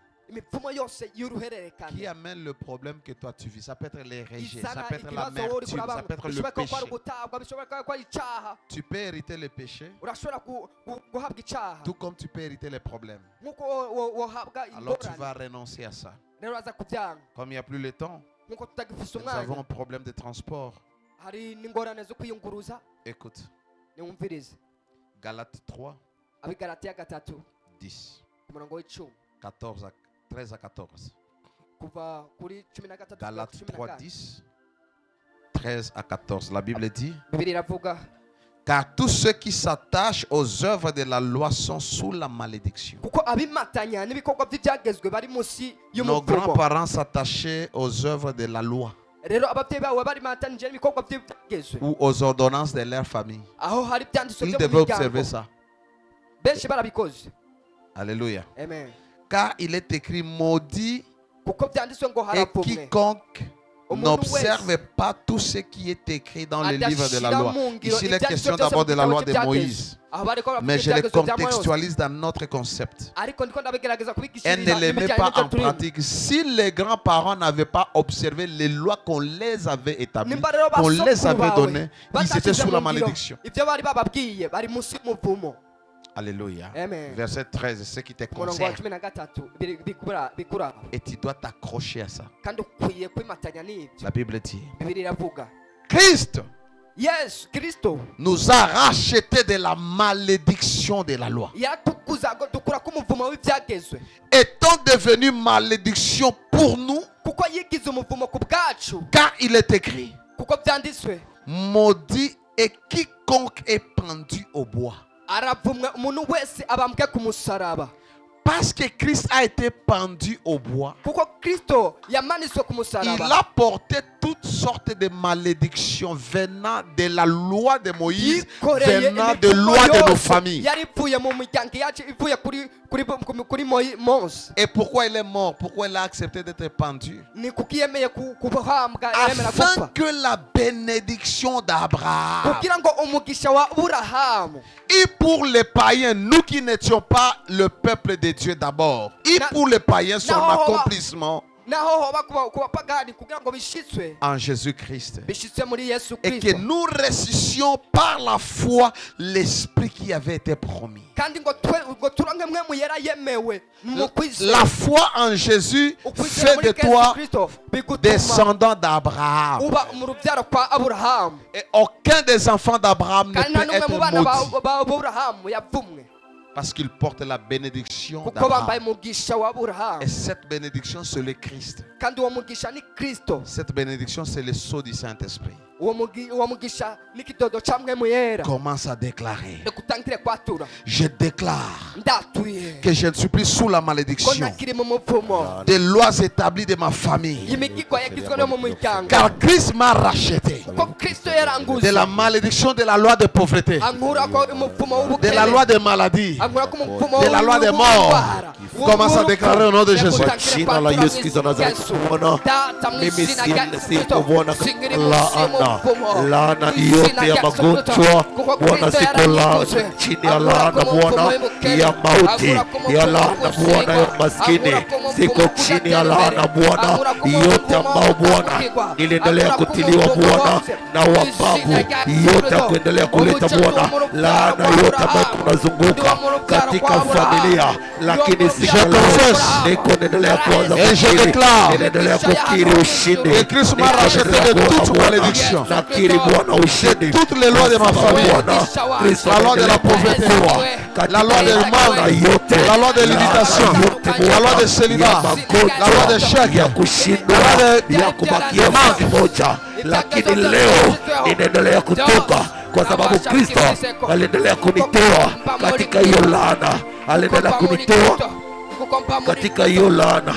qui amène le problème que toi tu vis. Ça peut être les rejets, ça peut être l'amertume, ça peut être le péché. Tu peux hériter le péché, tout comme tu peux hériter les problèmes. Alors tu vas renoncer à ça. Comme il n'y a plus le temps, nous avons un problème de transport. Écoute, Galates 3, 10, 13 à 14. Galates 3, 10, 13 à 14. La Bible dit: car tous ceux qui s'attachent aux œuvres de la loi sont sous la malédiction. Nos grands-parents s'attachaient aux œuvres de la loi ou aux ordonnances de leur famille. Ils devaient observer ça. Alléluia. Amen. Car il est écrit: maudit et quiconque n'observe pas tout ce qui est écrit dans le livre de la loi. Ici, il est question d'abord de la loi de Moïse, mais je le contextualise dans notre concept. Et ne les met pas en pratique. Si les grands-parents n'avaient pas observé les lois qu'on les avait établies, qu'on les avait données, ils étaient sous la malédiction. Alléluia. Amen. Verset 13, ce qui te Umurongo wa concerne. 13 bikuraho Et tu dois t'accrocher à ça. kandi ukwiye kwimatanya n'ibyo. La Bible dit, Bibiliya iravuga Christ Yesu Kristo nous a rachetés de la malédiction de la loi. yatukuza ngo dukura ku muvumo w'ibyagezwe, Étant devenu malédiction pour nous, kuko yigize umuvumo ku bwacu, car il est écrit, kuko byanditswe maudit est quiconque est pendu au bois. aravumwe umuntu wese abambwe ku musaraba. Parce que Christ a été pendu au bois, Kuko Kristo yamanitswe ku il musaraba, a porté toutes sortes de malédictions venant de la loi de Moïse, venant de la loi de nos familles. yari ivuye mu miryango yacu, ivuye kuri Mose. Et pourquoi il est mort? Pourquoi il a accepté d'être pendu? Ni kuko yemeye kuhambwa, yemera Afin gupfa, que la bénédiction d'Abraham kugira ngo umugisha wa Aburahamu et pour les païens, nous qui n'étions pas le peuple de Dieu d'abord, et pour les païens son accomplissement naho hoba ku bapagani kugira ngo bishitswe en Jésus-Christ. bishitswe muri Yesu Et que Kristo, nous ressuscitions par la foi l'esprit qui avait été promis. kandi ngo turonke mwe mu yera yemewe mu kwizera. La foi en Jésus Ukwizera fait muri de toi Yesu Kristo bigutuma descendant d'Abraham. uba mu rubyaro kwa Aburahamu, Et aucun des enfants d'Abraham ne kandi nta peut n'umwe mu être bana maudit ba Aburahamu yavumwe, parce qu'il porte la bénédiction kuko bambaye d'Abraham. umugisha wa Aburahamu, Et cette bénédiction, c'est le Christ. kandi uwo mugisha ni Kristo. Cette bénédiction, c'est le sceau du Saint-Esprit. Uwo mugisha ni kidodo ca mwe mu yera. Commence à déclarer. Rekutangire kwatura, Je déclare ndatuye que je ne suis plus sous la ko malédiction nakiri mu muvumo des lois établies de ma famille. imigigwa yagizwe no mu muryango, Car Christ m'a racheté kuko Kristo de yaranguze la malédiction de la loi de pauvreté, ankura ko umuvumo de la w'ubukene, loi des maladies, ankura ko umuvumo de la loi des morts. Commence à déclarer au nom de Jésus. Jina la Yesu Kristo Nazareti, Bwana, mimi sikuona laana yote ya magonjwa Bwana, siko chini ya laana Bwana ya mauti, ya laana Bwana ya maskini, siko chini ya laana Bwana yote ambao Bwana niliendelea kutiliwa Bwana na wababu yote ya kuendelea kuleta Bwana laana yote ambayo tunazunguka katika familia, lakini niko naendelea kuanza naendelea kukiri ushindi. Et Christ m'a racheté de toute malédiction, Nakiri Bwana ushindi. toutes les lois de ma famille, la loi de la pauvreté, la loi des morts, la loi de l'imitation, la loi de célibat, la loi de chèque, ya kushindwa ya kubakia mali moja, lakini leo ninaendelea kutoka kwa sababu Kristo aliendelea kunitoa katika hiyo laana, aliendelea kunitoa katika hiyo laana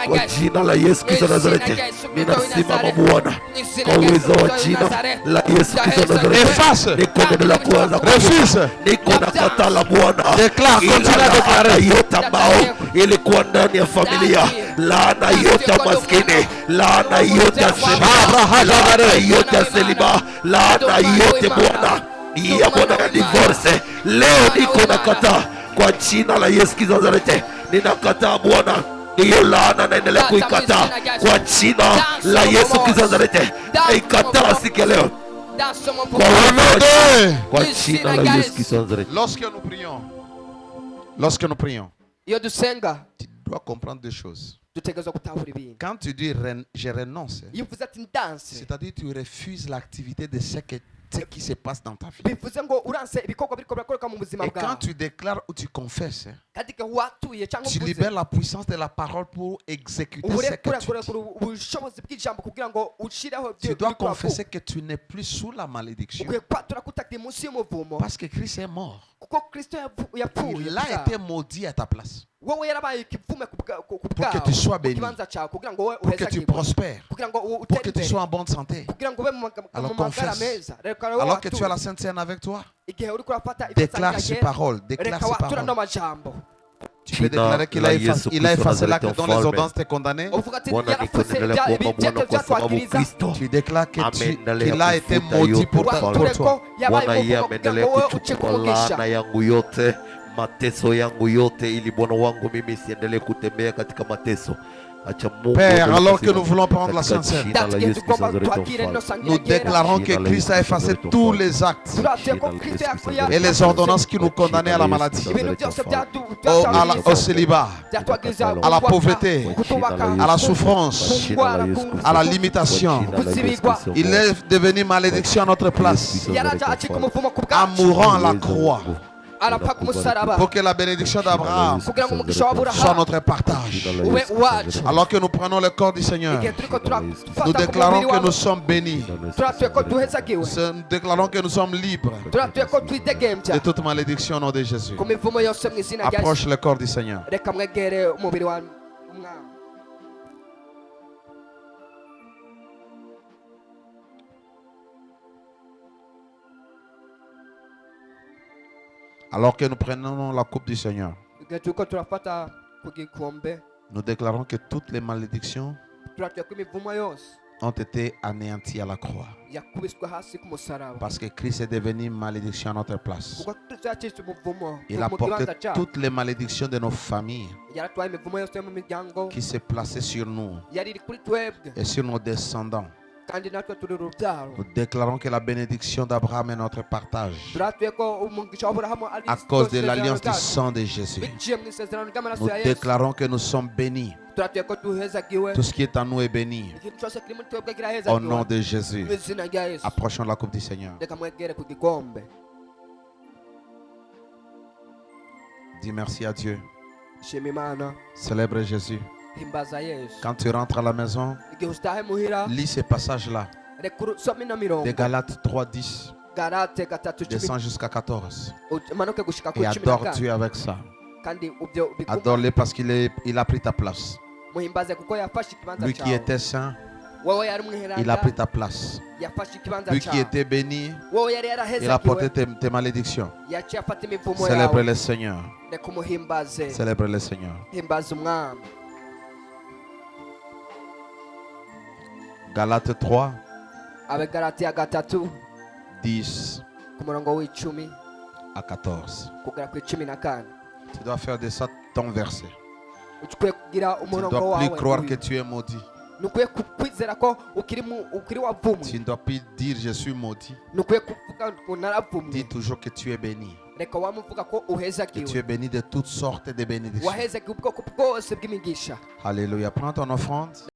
kwa jina la Yesu Kristo Nazareti. Ninasimama Bwana kwa uwezo wa jina la Yesu Kristo Nazareti. Niko naendelea kuanza refuse, niko na katala Bwana, déclare, continue à déclarer. yote ambao ilikuwa ndani ya familia, laana yote ya maskini, laana yote ya laana yote ya seliba, laana yote Bwana ya Bwana ya divorce, leo niko nakataa kwa jina la Yesu Kristo Nazareti. Ninakataa Bwana hiyo laana, naendelea kuikataa kwa jina la Yesu Kristo Nazareti. Naikataa siku ya leo kwa jina la Yesu Kristo Nazareti. Lorsque nous prions, iyo dusenga tu dois comprendre deux choses. dutegerezwa gutahura ibintu. Quand tu dis je renonce, Iyo uvuze ati ndanse, c'est-à-dire tu refuses l'activité de ce qui se passe dans ta vie. bivuze ngo uranse ibikorwa biriko birakoreka mu buzima Et quand bwawe, tu déclares ou tu confesses, kandi igihe watuye cyangwa tu uvuze libères la puissance de la parole pour exécuter ce que tu dis. ubushobozi bw'ijambo kugira ngo ushireho Tu dois confesser que tu n'es plus sous la malédiction ukwiye kwatura kutakiri munsi y'umuvumo, parce que Christ est mort. kuko Kristo yapfuye, Il a été maudit à ta place wowe yarabaye ikivume ku pour que tu sois béni, kibanza cyawe, kugira ngo wowe pour que tu uhezagirwe, prospères, kugira ngo pour utere que tu imbere, sois en bonne santé. kugira ngo ube mu Alors magara confesse. meza. Alors que tu as la Sainte Seine avec toi, igihe uri kurafata déclare ces paroles, déclare reka ces watura no paroles. majambo, Tu peux déclarer qu'il a effacé l'acte dont les ordonnances t'ont condamné. uvuga ati Bwana, niko yarafuse naendelea kuomba Bwana kwa sababu byatwakiriza, Kristo Tu déclares qu'il ameendelea a été kufuta maudit yote pour ufalme. toi. Bwana yeye ameendelea kuchukua laana yangu yote, mateso yangu yote, ili Bwana wangu mimi siendelee kutembea katika mateso. Père, alors que nous voulons prendre la Sainte Seine, nous déclarons que Christ a effacé tous les actes et les ordonnances qui nous condamnaient à la maladie, au célibat, à la pauvreté, à la souffrance, à la limitation. Il est devenu malédiction à notre place en mourant à la croix, pour que la bénédiction d'Abraham soit notre partage. Alors que nous prenons le corps du Seigneur, nous déclarons que nous sommes bénis. Nous déclarons que nous sommes libres de toute malédiction au nom de Jésus. Approche le corps du Seigneur. Alors que nous prenons la coupe du Seigneur, nous déclarons que toutes les malédictions ont été anéanties à la croix. Parce que Christ est devenu malédiction à notre place. Il a porté toutes les malédictions de nos familles qui se plaçaient sur nous et sur nos descendants. Nous déclarons que la bénédiction d'Abraham est notre partage à cause de l'alliance du sang de Jésus. Nous déclarons que nous sommes bénis. Tout ce qui est en nous est béni. Au nom de Jésus. Approchons la coupe du Seigneur. Dis merci à Dieu. Célèbre Jésus. Quand tu rentres à la maison, lis ces passages-là. De Galates 3:10. Descends jusqu'à 14. Et adore Dieu avec ça. Adore-le parce qu'il a pris ta place. Lui qui était saint, il a pris ta place. Lui qui était béni, il a porté tes malédictions. Célèbre le Seigneur. Célèbre le Seigneur. Galates 3, 10 à 14. Tu dois faire de ça ton verset. Tu ne dois plus croire que tu es maudit. Tu ne dois plus dire je suis maudit. Dis toujours que tu es béni. Que tu es béni de toutes sortes de bénédictions. Alléluia. Prends ton offrande.